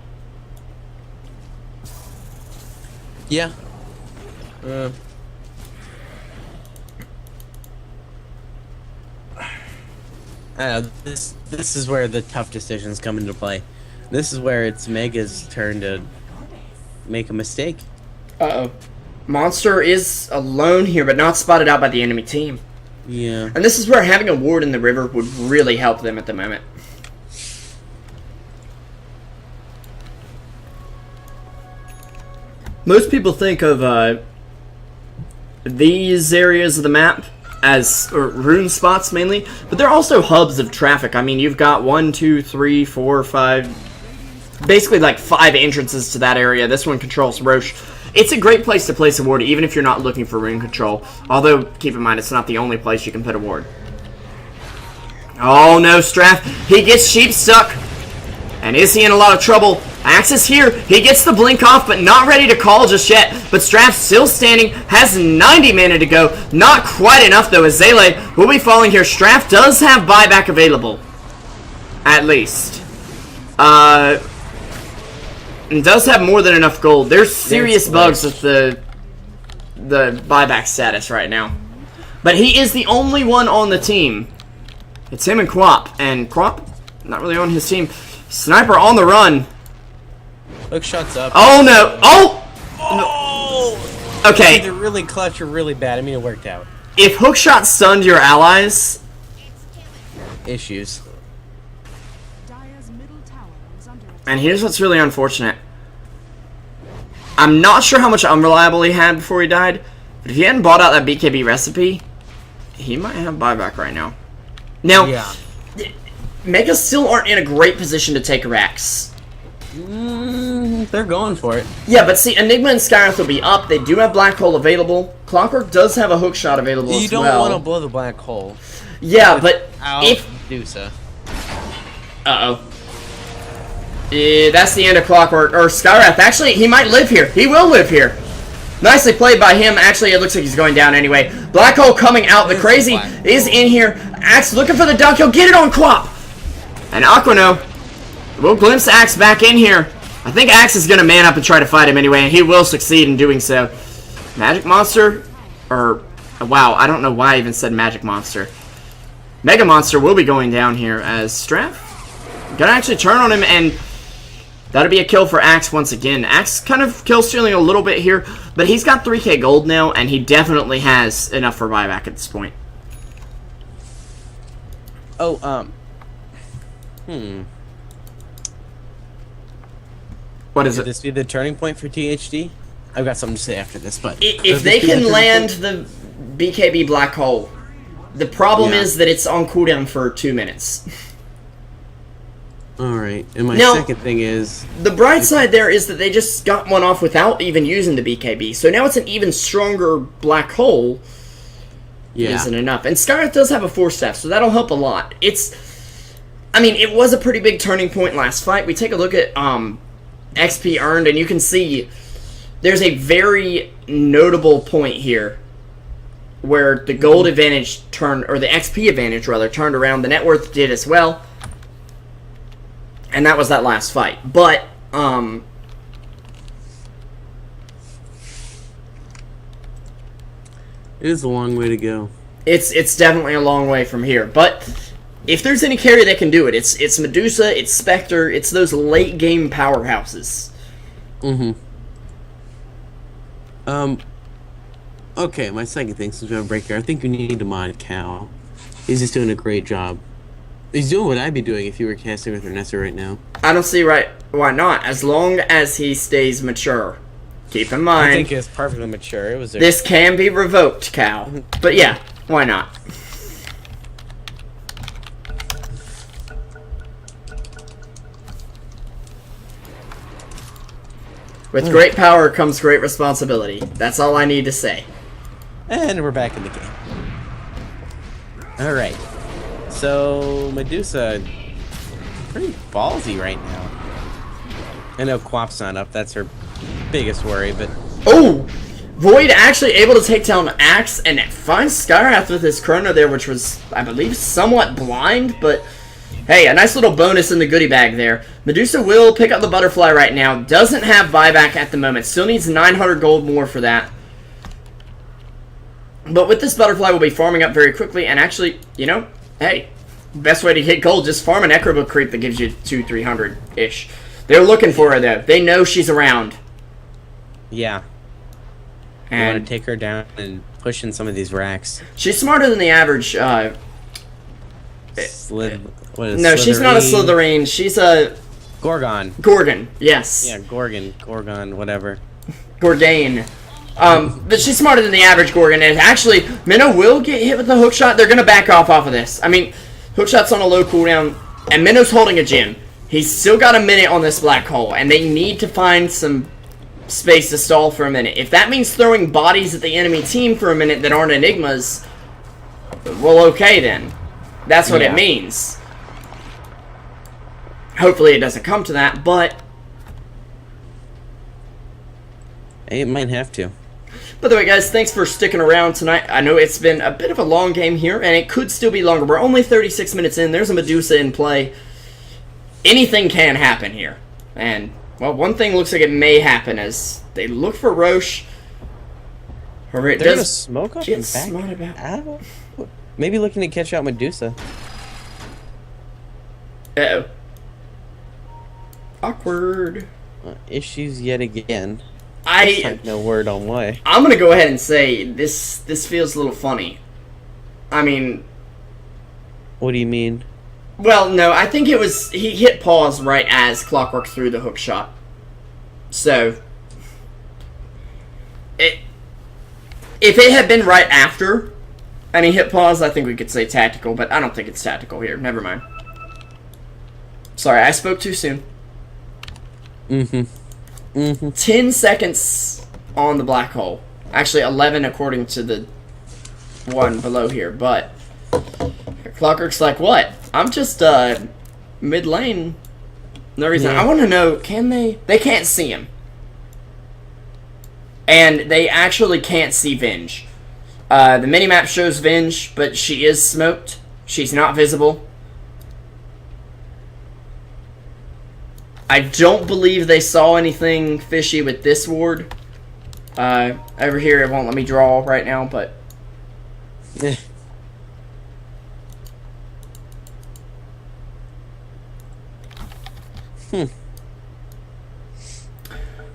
Yeah. This is where the tough decisions come into play. This is where it's Mega's turn to make a mistake. Uh-oh. Monster is alone here, but not spotted out by the enemy team. Yeah. And this is where having a ward in the river would really help them at the moment. Most people think of these areas of the map as rune spots mainly, but they're also hubs of traffic. I mean, you've got 1, 2, 3, 4, 5, basically like 5 entrances to that area. This one controls Roche. It's a great place to place a ward, even if you're not looking for rune control. Although, keep in mind, it's not the only place you can put a ward. Oh no, Straff. He gets Sheep stuck. And is he in a lot of trouble? Axe is here. He gets the blink off, but not ready to call just yet. But Straff's still standing. Has 90 mana to go. Not quite enough, though, as Zele will be falling here. Straff does have buyback available. At least. And does have more than enough gold. There's serious bugs with the buyback status right now. But he is the only one on the team. It's him and Quap. And Quap, not really on his team. Sniper on the run. Hook shots up. Oh no! Oh! Oh! Okay. Either really clutch or really bad. I mean, it worked out. If hookshot stunned your allies, Issues. and here's what's really unfortunate. I'm not sure how much unreliable he had before he died, but if he hadn't bought out that BKB recipe, he might have buyback right now. Now, Yeah. Megas still aren't in a great position to take Rax. They're going for it. Yeah, but see, Enigma and Skywrath will be up. They do have Black Hole available. Clockwork does have a hookshot available as well. You don't want to blow the black hole. Yeah, but if... Medusa. Uh-oh. That's the end of Clockwork. Or Skywrath. Actually, he might live here. He will live here. Nicely played by him. Actually, it looks like he's going down anyway. Black Hole coming out. The Crazy is in here. Axe looking for the dunk. He'll get it on Quap. And Aquino will glimpse Axe back in here. I think Axe is going to man up and try to fight him anyway, and he will succeed in doing so. Magic Monster? Or, wow, I don't know why I even said Magic Monster. Mega Monster will be going down here as Straff gonna actually turn on him, and that'll be a kill for Axe once again. Axe kind of kill stealing a little bit here, but he's got 3k gold now, and he definitely has enough for buyback at this point. Oh, What is Could it? this be the turning point for THD? I've got something to say after this, but... If they can land the BKB Black Hole, the problem is that it's on cooldown for 2 minutes. Alright, and my Now, second thing is... The bright side there is that they just got one off without even using the BKB, so now it's an even stronger Black Hole. Yeah. Isn't enough. And Skyrath does have a 4-staff, so that'll help a lot. I mean, it was a pretty big turning point last fight. We take a look at XP earned, and you can see there's a very notable point here where the gold advantage turned, or the XP advantage rather, turned around. The net worth did as well. And that was that last fight. But, it is a long way to go. It's definitely a long way from here. But if there's any carry that can do it, it's Medusa, it's Spectre, it's those late game powerhouses. Okay, my second thing, since we have a break here, I think we need to mod Cal. He's just doing a great job. He's doing what I'd be doing if you were casting with Ernessa right now. I don't see why not, as long as he stays mature. Keep in I mind, think it's perfectly mature. It was this can be revoked, Cal. But yeah, why not? With great power comes great responsibility. That's all I need to say. And we're back in the game. Alright. So, Medusa, pretty ballsy right now. I know Quap's not up. That's her biggest worry, but... Oh! Void actually able to take down Axe and find Skyrath with his Chrono there, which was, I believe, somewhat blind, but... Hey, a nice little bonus in the goodie bag there. Medusa will pick up the Butterfly right now. Doesn't have buyback at the moment. Still needs 900 gold more for that. But with this Butterfly, we'll be farming up very quickly. And actually, you know, hey, best way to hit gold, just farm an Necrobook creep that gives you 200-300-ish. They're looking for her, though. They know she's around. Yeah. And I want to take her down and push in some of these racks. she's smarter than the average... No, she's not a Slytherin. She's a... Gorgon. Gorgon, yes. Yeah, Gorgon, whatever. Gorgain. But she's smarter than the average Gorgon. And actually, Minnow will get hit with the hookshot. They're going to back off of this. I mean, hookshot's on a low cooldown, and Minnow's holding a gem. He's still got a minute on this black hole, and they need to find some space to stall for a minute. If that means throwing bodies at the enemy team for a minute that aren't Enigmas, well, okay then. That's what it means. Hopefully it doesn't come to that, but... It might have to. By the way, guys, thanks for sticking around tonight. I know it's been a bit of a long game here, and it could still be longer. We're only 36 minutes in. There's a Medusa in play. Anything can happen here. And, well, one thing looks like it may happen as they look for Roche. However, it They're does gonna smoke up get and back smart about... out? Maybe looking to catch out Medusa. Uh-oh. Awkward. Issues yet again. No word on why. I'm gonna go ahead and say this feels a little funny. I mean... What do you mean? Well, no, I think it was... He hit pause right as Clockwork threw the hook shot. So... If it had been right after, and he hit pause, I think we could say tactical, but I don't think it's tactical here. Never mind. Sorry, I spoke too soon. 10 seconds on the black hole. Actually, 11 according to the one below here, but... Clockwork's like, what? I'm just, mid lane. No reason. Yeah. I want to know, can they... They can't see him. And they actually can't see Venge. The minimap shows Venge, but she is smoked. She's not visible. I don't believe they saw anything fishy with this ward. Over here, it won't let me draw right now, but...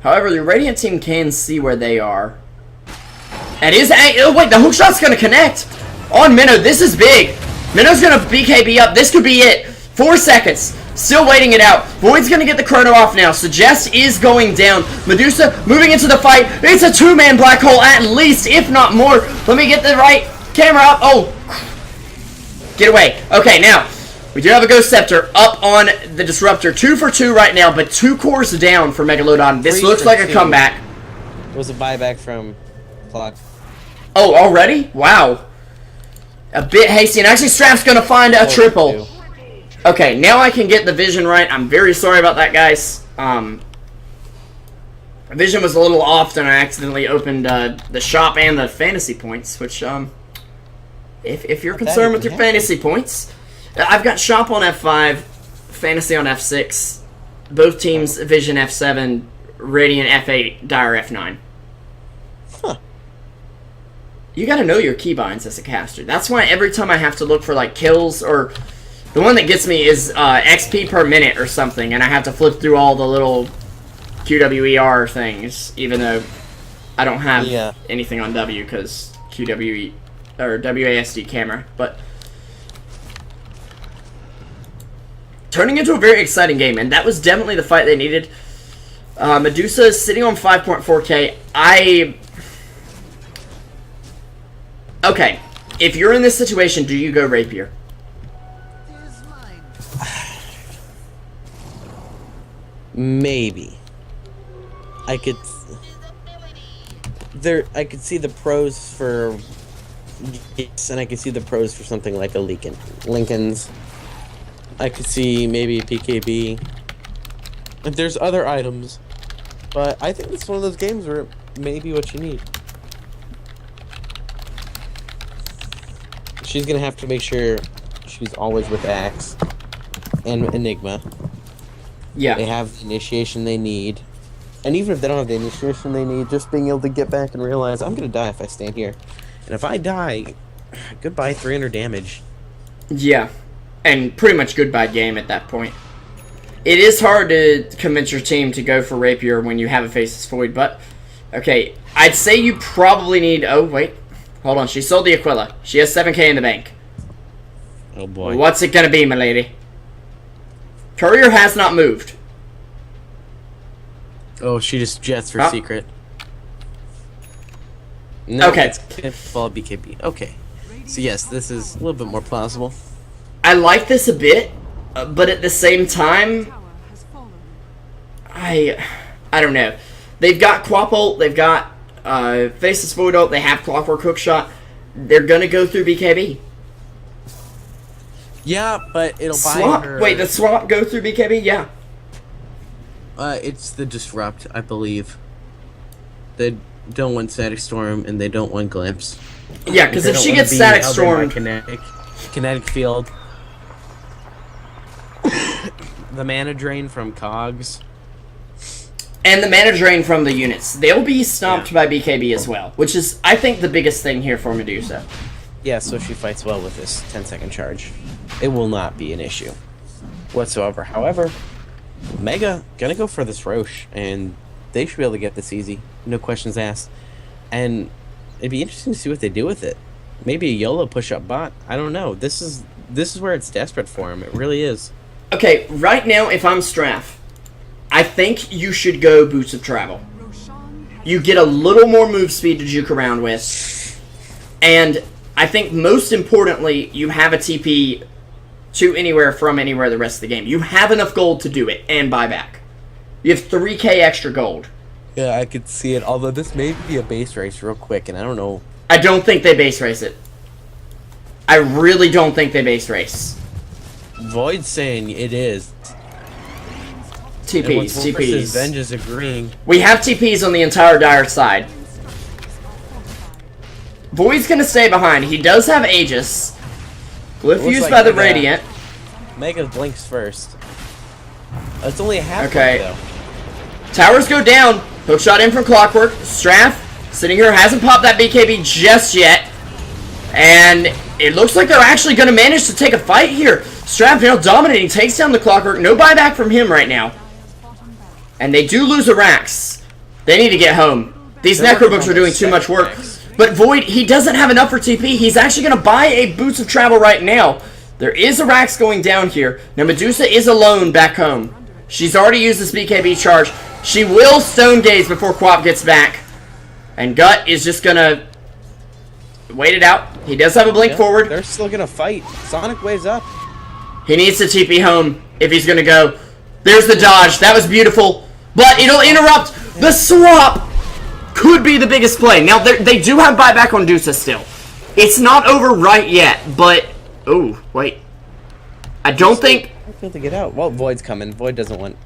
However, the Radiant team can see where they are. And oh wait, the hookshot's gonna connect on Minnow. This is big. Minnow's gonna BKB up. This could be it. 4 seconds. Still waiting it out. Void's gonna get the chrono off now. Suggest is going down. Medusa moving into the fight. It's a 2-man black hole at least, if not more. Let me get the right camera up. Oh. Get away. Okay, now. We do have a Ghost Scepter up on the Disruptor. 2 for 2 right now, but 2 cores down for Megalodon. This looks like a comeback. It was a buyback from Clock. Oh, already? Wow. A bit hasty. And actually, Strap's going to find a triple. Okay, now I can get the vision right. I'm very sorry about that, guys. Vision was a little off, and I accidentally opened the shop and the fantasy points, which, if you're concerned with your fantasy points... I've got shop on F5, fantasy on F6, both teams Vision F7, Radiant F8, Dire F9. Huh. You gotta know your keybinds as a caster. That's why every time I have to look for like kills, or the one that gets me is XP per minute or something, and I have to flip through all the little QWER things, even though I don't have anything on W because QWE or WASD camera, but. Turning into a very exciting game, and that was definitely the fight they needed. Medusa is sitting on 5.4k. Okay, if you're in this situation, do you go Rapier? Maybe. I could see the pros for yes, and I could see the pros for something like a Lincoln's. I could see maybe PKB. If there's other items. But I think it's one of those games where it may be what you need. She's gonna have to make sure she's always with Axe and Enigma. Yeah. They have the initiation they need. And even if they don't have the initiation they need, just being able to get back and realize, I'm gonna die if I stand here. And if I die, goodbye 300 damage. Yeah. And pretty much goodbye game at that point. It is hard to convince your team to go for Rapier when you have a Faceless Void, but... Okay, I'd say you probably need... Oh, wait. Hold on, she sold the Aquila. She has 7k in the bank. Oh boy. What's it gonna be, my lady? Courier has not moved. Oh, she just jets for secret. No, okay. It's fall BKB. Okay. So yes, this is a little bit more plausible. I like this a bit, but at the same time, I don't know. They've got Quap ult, they've got Faceless Void ult, they have Clockwork Hookshot. They're gonna go through BKB. Yeah, but it'll swap. buy her... Wait, the swap go through BKB? Yeah. It's the Disrupt, I believe. They don't want Static Storm, and they don't want Glimpse. Yeah, because if she gets Static Storm... Kinetic Field. The mana drain from Cogs. And the mana drain from the units. They'll be stopped by BKB as well, which is, I think, the biggest thing here for Medusa. Yeah, so she fights well with this 10-second charge. It will not be an issue whatsoever. However, Mega gonna go for this Roche, and they should be able to get this easy. No questions asked. And it'd be interesting to see what they do with it. Maybe a YOLO push-up bot. I don't know. This is where it's desperate for him. It really is. Okay, right now, if I'm Straff, I think you should go Boots of Travel. You get a little more move speed to juke around with. And I think most importantly, you have a TP to anywhere from anywhere the rest of the game. You have enough gold to do it and buy back. You have 3k extra gold. Yeah, I could see it. Although this may be a base race real quick, and I don't know. I don't think they base race it. I really don't think they base race. Void's saying it is. TPs, TPs. Venge is agreeing. We have TPs on the entire Dire side. Void's gonna stay behind. He does have Aegis. Glyph used by the Radiant. Mega blinks first. It's only a half. Okay. Though. Towers go down. Hookshot in from Clockwork. Straff sitting here hasn't popped that BKB just yet. And it looks like they're actually going to manage to take a fight here. Straff now dominating, takes down the Clockwork. No buyback from him right now. And they do lose a Rax. They need to get home. These Necrobooks are doing too much work. But Void, he doesn't have enough for TP. He's actually going to buy a Boots of Travel right now. There is a Rax going down here. Now, Medusa is alone back home. She's already used this BKB charge. She will Stone Gaze before Quap gets back. And Gut is just going to wait it out. He does have a blink forward. They're still going to fight. Sonic Wave's up. He needs to TP home if he's going to go. There's the dodge. That was beautiful. But it'll interrupt. The swap could be the biggest play. Now, they do have buyback on Dusa still. It's not over right yet, but... Oh, wait. I don't think... I feel to get out. Well, Void's coming. Void doesn't want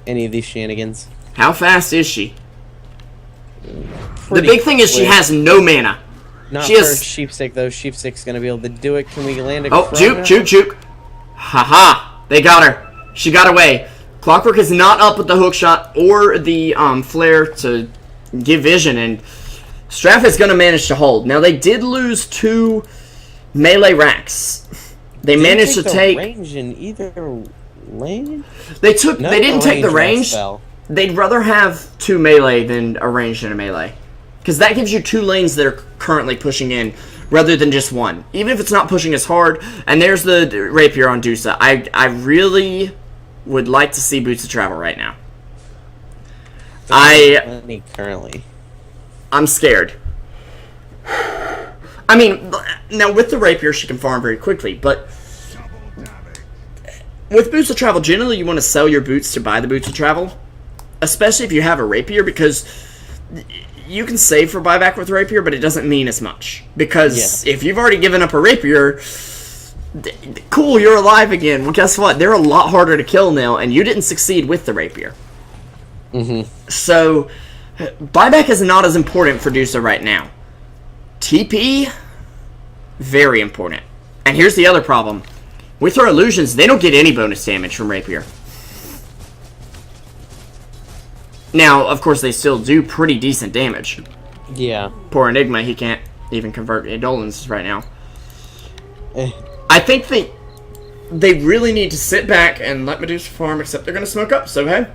any of these shenanigans. How fast is she? The big thing is she has no mana. Not she for has... Sheepstick, though. Sheepstick's going to be able to do it. Can we land a Oh, juke. Haha. They got her. She got away. Clockwork is not up with the hook shot or the flare to give vision, and Straff is going to manage to hold. Now, they did lose 2 melee racks. They managed to take range in either lane. They didn't take the range. They'd rather have 2 melee than a ranged and a melee, because that gives you 2 lanes that are currently pushing in rather than just 1, even if it's not pushing as hard. And there's the rapier on Dusa. I really would like to see Boots of Travel right now. Currently, I'm scared. I mean, now with the rapier, she can farm very quickly, but with Boots of Travel, generally you want to sell your boots to buy the Boots of Travel, especially if you have a rapier, because you can save for buyback with rapier, but it doesn't mean as much. Because if you've already given up a rapier, cool, you're alive again. Well, guess what? They're a lot harder to kill now, and you didn't succeed with the rapier. So, buyback is not as important for Dusa right now. TP, very important. And here's the other problem. With her illusions, they don't get any bonus damage from rapier. Now, of course, they still do pretty decent damage. Yeah. Poor Enigma, he can't even convert Eidolons right now. I think they really need to sit back and let Medusa farm, except they're going to smoke up. So, hey,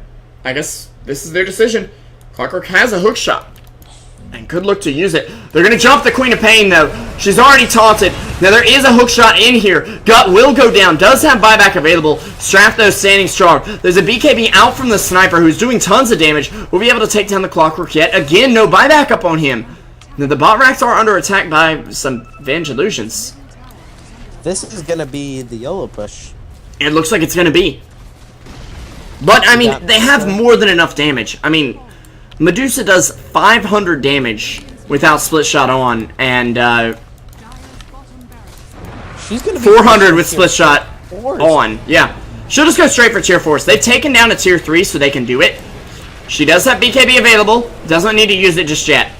I guess this is their decision. Clockwork has a hook shot and could look to use it. They're going to jump the Queen of Pain, though. She's already taunted. Now, there is a hook shot in here. Gut will go down. Does have buyback available. Straff, though, standing strong. There's a BKB out from the Sniper who's doing tons of damage. Will be able to take down the Clockwork yet. Again, no buyback up on him. Now, the bot racks are under attack by some Venge Illusions. This is going to be the YOLO push. It looks like it's going to be. But, I mean, they have more than enough damage. I mean, Medusa does 500 damage without split shot on, and she's gonna be 400 with split shot on. Yeah. She'll just go straight for tier 4. So they've taken down to tier 3 so they can do it. She does have BKB available. Doesn't need to use it just yet.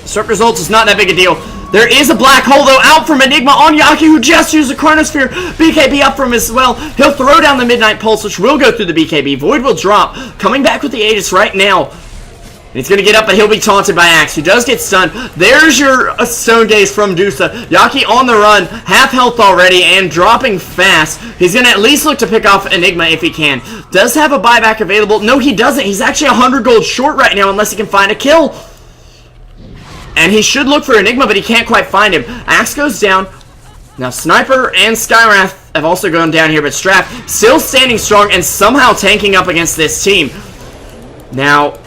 Swift results is not that big a deal. There is a black hole, though, out from Enigma on Yaki, who just used a Chronosphere. BKB up from as well. He'll throw down the Midnight Pulse, which will go through the BKB. Void will drop. Coming back with the Aegis right now. And he's going to get up, but he'll be taunted by Axe, who does get stunned. There's your Stone Gaze from Dusa. Yaki on the run, half health already, and dropping fast. He's going to at least look to pick off Enigma if he can. Does have a buyback available. No, he doesn't. He's actually 100 gold short right now, unless he can find a kill. And he should look for Enigma, but he can't quite find him. Axe goes down. Now, Sniper and Skywrath have also gone down here, but Straff still standing strong and somehow tanking up against this team. Now,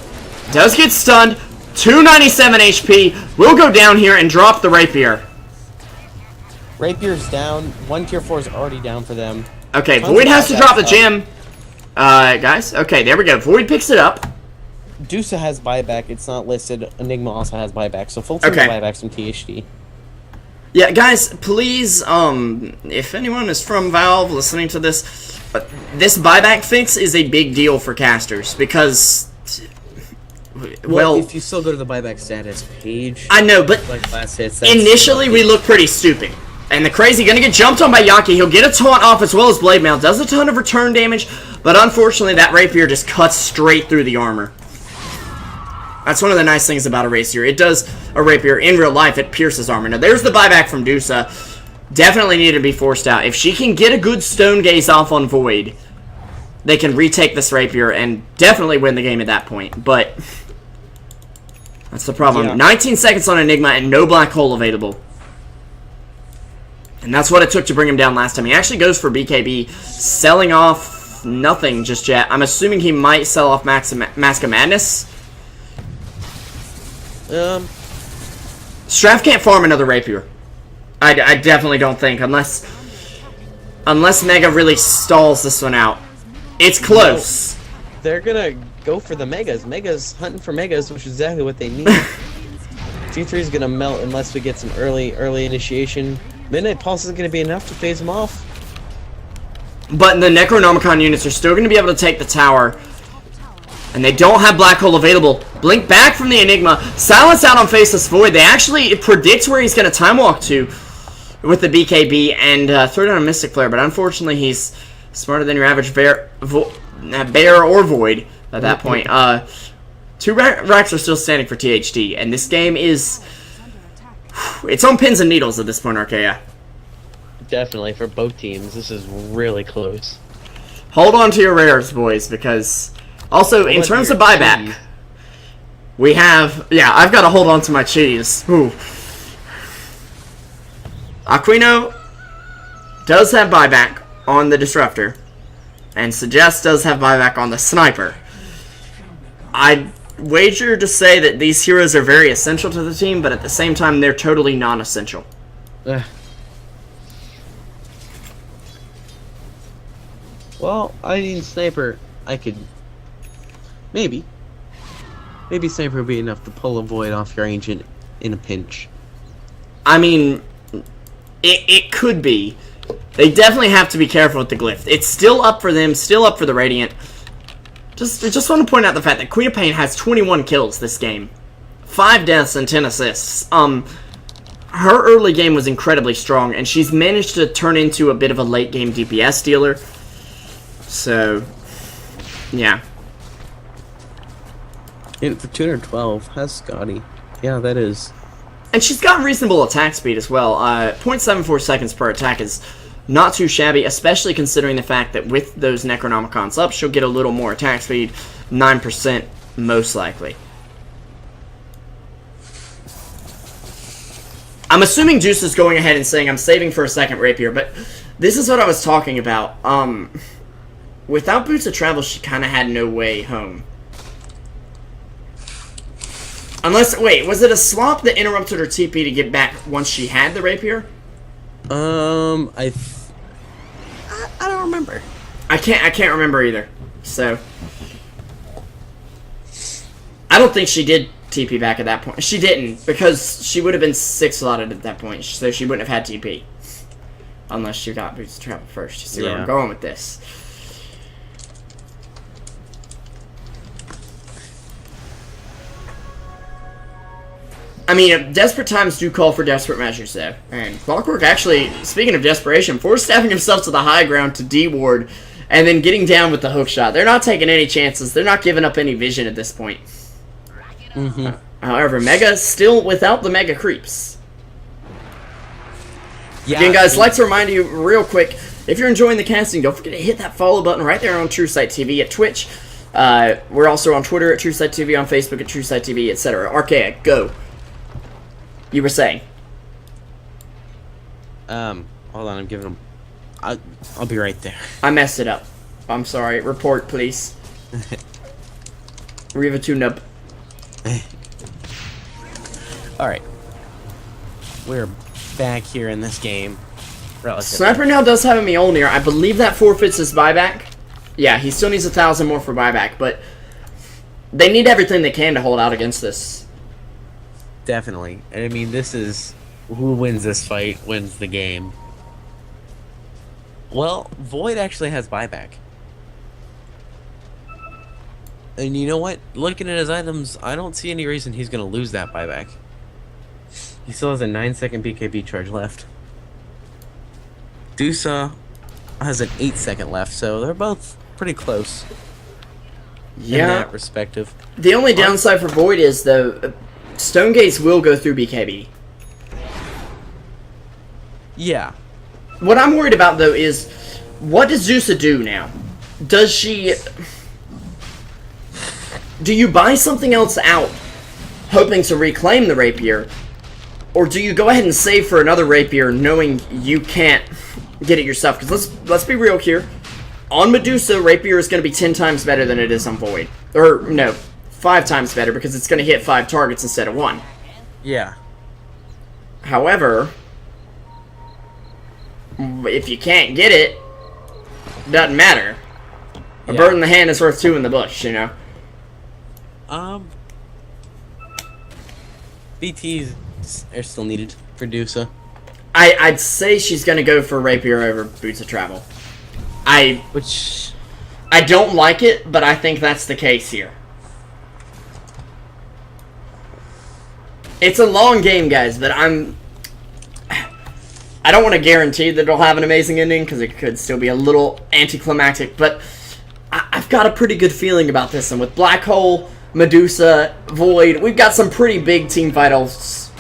does get stunned. 297 HP. Will go down here and drop the Rapier. Rapier's down. 1 tier 4 is already down for them. Okay, Void has to drop the gem. Guys, okay, there we go. Void picks it up. Dusa has buyback. It's not listed. Enigma also has buyback. So full team buybacks from THD. Yeah, guys, please, if anyone is from Valve listening to this, this buyback fix is a big deal for casters because, well, if you still go to the buyback status page, I know, but like last hits, initially we look pretty stupid. And the Crazy gonna get jumped on by Yaki. He'll get a taunt off as well as Blade Mail. Does a ton of return damage, but unfortunately that Rapier just cuts straight through the armor. That's one of the nice things about a Rapier. It does a Rapier in real life. It pierces armor. Now, there's the buyback from Dusa. Definitely needed to be forced out. If she can get a good Stone Gaze off on Void, they can retake this rapier and definitely win the game at that point. But that's the problem. Yeah. 19 seconds on Enigma and no black hole available. And that's what it took to bring him down last time. He actually goes for BKB, selling off nothing just yet. I'm assuming he might sell off Mask of Madness. Straff can't farm another rapier. I definitely don't think, unless Mega really stalls this one out. It's close. No, they're gonna go for the Megas. Megas hunting for Megas, which is exactly what they need. T3 is gonna melt unless we get some early initiation. Midnight Pulse isn't gonna be enough to phase them off. But the Necronomicon units are still gonna be able to take the tower. And they don't have Black Hole available. Blink back from the Enigma. Silence out on Faceless Void. It predicts where he's gonna time walk to with the BKB and throw down a Mystic Flare, but unfortunately he's smarter than your average bear or Void at that point. 2 racks are still standing for THD, and this game is... It's on pins and needles at this point, Archaea. Definitely, for both teams, this is really close. Hold on to your rares, boys, because... Also, in terms of buyback, cheese. We have... Yeah, I've got to hold on to my cheese. Ooh. Aquino does have buyback on the Disruptor, and Suggest does have buyback on the Sniper. I'd wager to say that these heroes are very essential to the team, but at the same time, they're totally non-essential. Well, I mean, Sniper, I could... Maybe Sniper would be enough to pull a Void off your Ancient in a pinch. I mean... It could be. They definitely have to be careful with the Glyph. It's still up for them, still up for the Radiant. Just want to point out the fact that Queen of Pain has 21 kills this game. 5 deaths and 10 assists. Her early game was incredibly strong, and she's managed to turn into a bit of a late game DPS dealer. So, yeah. And for 212, has Scotty. Yeah, that is... And she's got reasonable attack speed as well. 0.74 seconds per attack is not too shabby, especially considering the fact that with those Necronomicons up, she'll get a little more attack speed, 9% most likely. I'm assuming Juice is going ahead and saying I'm saving for a second rapier, but this is what I was talking about. Without Boots of Travel, she kind of had no way home. Unless, wait, was it a swap that interrupted her TP to get back once she had the rapier? I don't remember. I can't remember either. So, I don't think she did TP back at that point. She didn't, because she would have been 6 slotted at that point, so she wouldn't have had TP. Unless she got Boots of Travel first. You see where I'm going with this. I mean, desperate times do call for desperate measures, though. And Clockwork actually, speaking of desperation, force-staffing himself to the high ground to D-ward, and then getting down with the hook shot. They're not taking any chances. They're not giving up any vision at this point. However, Mega still without the Mega creeps. Yeah, again, guys, I'd like to remind you real quick, if you're enjoying the casting, don't forget to hit that follow button right there on Truesight TV at Twitch. We're also on Twitter at Truesight TV, on Facebook at Truesight TV, etc. Archaea, go. You were saying? Hold on, I'm giving him... I'll be right there. I messed it up. I'm sorry. Report, please. Revo tuned up. Alright. We're back here in this game. Relatively. Sniper now does have a Mjolnir. I believe that forfeits his buyback. Yeah, he still needs 1,000 more for buyback, but they need everything they can to hold out against this. Definitely. And I mean, this is... Who wins this fight wins the game. Well, Void actually has buyback. And you know what? Looking at his items, I don't see any reason he's going to lose that buyback. He still has a 9-second BKB charge left. Dusa has an 8-second left, so they're both pretty close. Yeah. In that respective. The only downside for Void is, though, Stone Gates will go through BKB. Yeah. What I'm worried about, though, is what does Zusa do now? does she... Do you buy something else out, hoping to reclaim the rapier, or do you go ahead and save for another rapier, knowing you can't get it yourself? Because let's be real here. On Medusa, rapier is going to be 10 times better than it is on Void. Or, no, 5 times better, because it's going to hit 5 targets instead of 1. Yeah. However, if you can't get it, doesn't matter. A bird in the hand is worth 2 in the bush, you know? BTs are still needed for Dusa. I'd say she's gonna go for rapier over boots of travel. I don't like it, but I think that's the case here. It's a long game, guys, but I don't want to guarantee that it'll have an amazing ending, because it could still be a little anticlimactic, but I've got a pretty good feeling about this, and with Black Hole, Medusa, Void, we've got some pretty big team fights.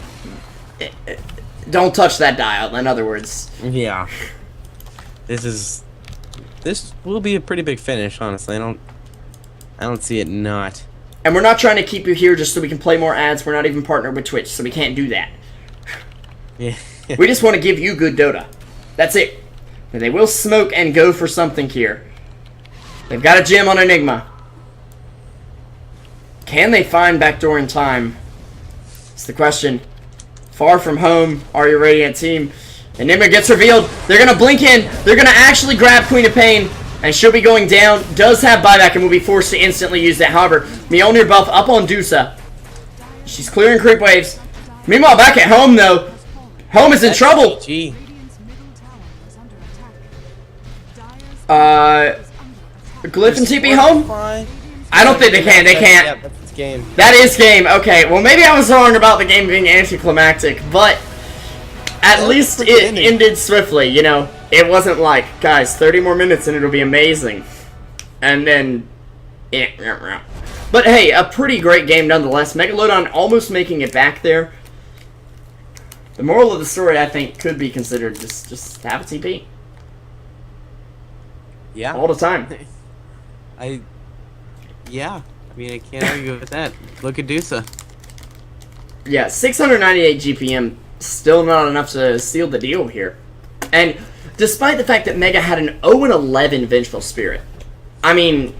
Don't touch that dial, in other words. Yeah. This will be a pretty big finish, honestly. I don't see it not. And we're not trying to keep you here just so we can play more ads. We're not even partnered with Twitch, so we can't do that. Yeah. We just want to give you good Dota. That's it. And they will smoke and go for something here. They've got a gem on Enigma. Can they find backdoor in time? It's the question. Far from home, are you Radiant team? Enigma gets revealed. They're going to blink in. They're going to actually grab Queen of Pain. And she'll be going down. Does have buyback and will be forced to instantly use that. However, Mjolnir buff up on Dusa. She's clearing creep waves. Meanwhile, back at home, though. Home is in trouble. Gee. Glyph and TP home? I don't think they can. They can't. Yeah, that's game. That is game. Okay, well, maybe I was wrong about the game being anticlimactic, but at least it ended swiftly, you know? It wasn't like, guys, 30 more minutes and it'll be amazing. And then... But hey, a pretty great game nonetheless. Megalodon almost making it back there. The moral of the story, I think, could be considered just have a TP. Yeah. All the time. Yeah. I mean, I can't argue with that. Look at Dusa. Yeah, 698 GPM, still not enough to seal the deal here. And despite the fact that Mega had an 0-11 Vengeful Spirit, I mean,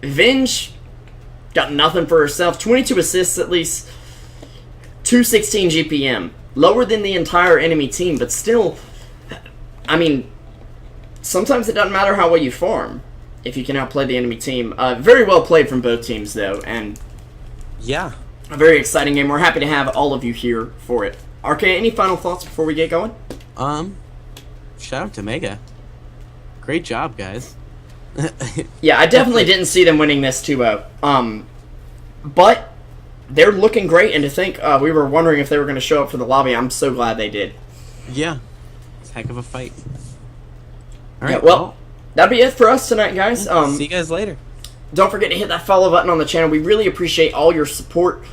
Venge got nothing for herself. 22 assists at least, 216 GPM. Lower than the entire enemy team, but still, I mean, sometimes it doesn't matter how well you farm if you can outplay the enemy team. Very well played from both teams, though, and yeah, a very exciting game. We're happy to have all of you here for it. RK, any final thoughts before we get going? Shout out to Mega. Great job, guys. Yeah, I definitely didn't see them winning this 2-0. But they're looking great, and to think we were wondering if they were going to show up for the lobby, I'm so glad they did. Yeah, it's a heck of a fight. All right, yeah, well, that'll be it for us tonight, guys. See you guys later. Don't forget to hit that follow button on the channel. We really appreciate all your support.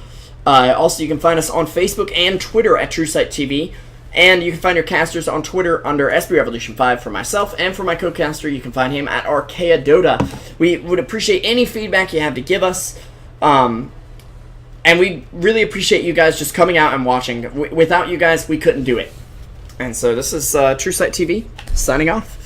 Also, you can find us on Facebook and Twitter at Truesight TV. And you can find your casters on Twitter under SB Revolution 5 for myself, and for my co-caster, you can find him at Archaeadota. We would appreciate any feedback you have to give us. And we really appreciate you guys just coming out and watching. Without you guys, we couldn't do it. And so this is Truesight TV, signing off.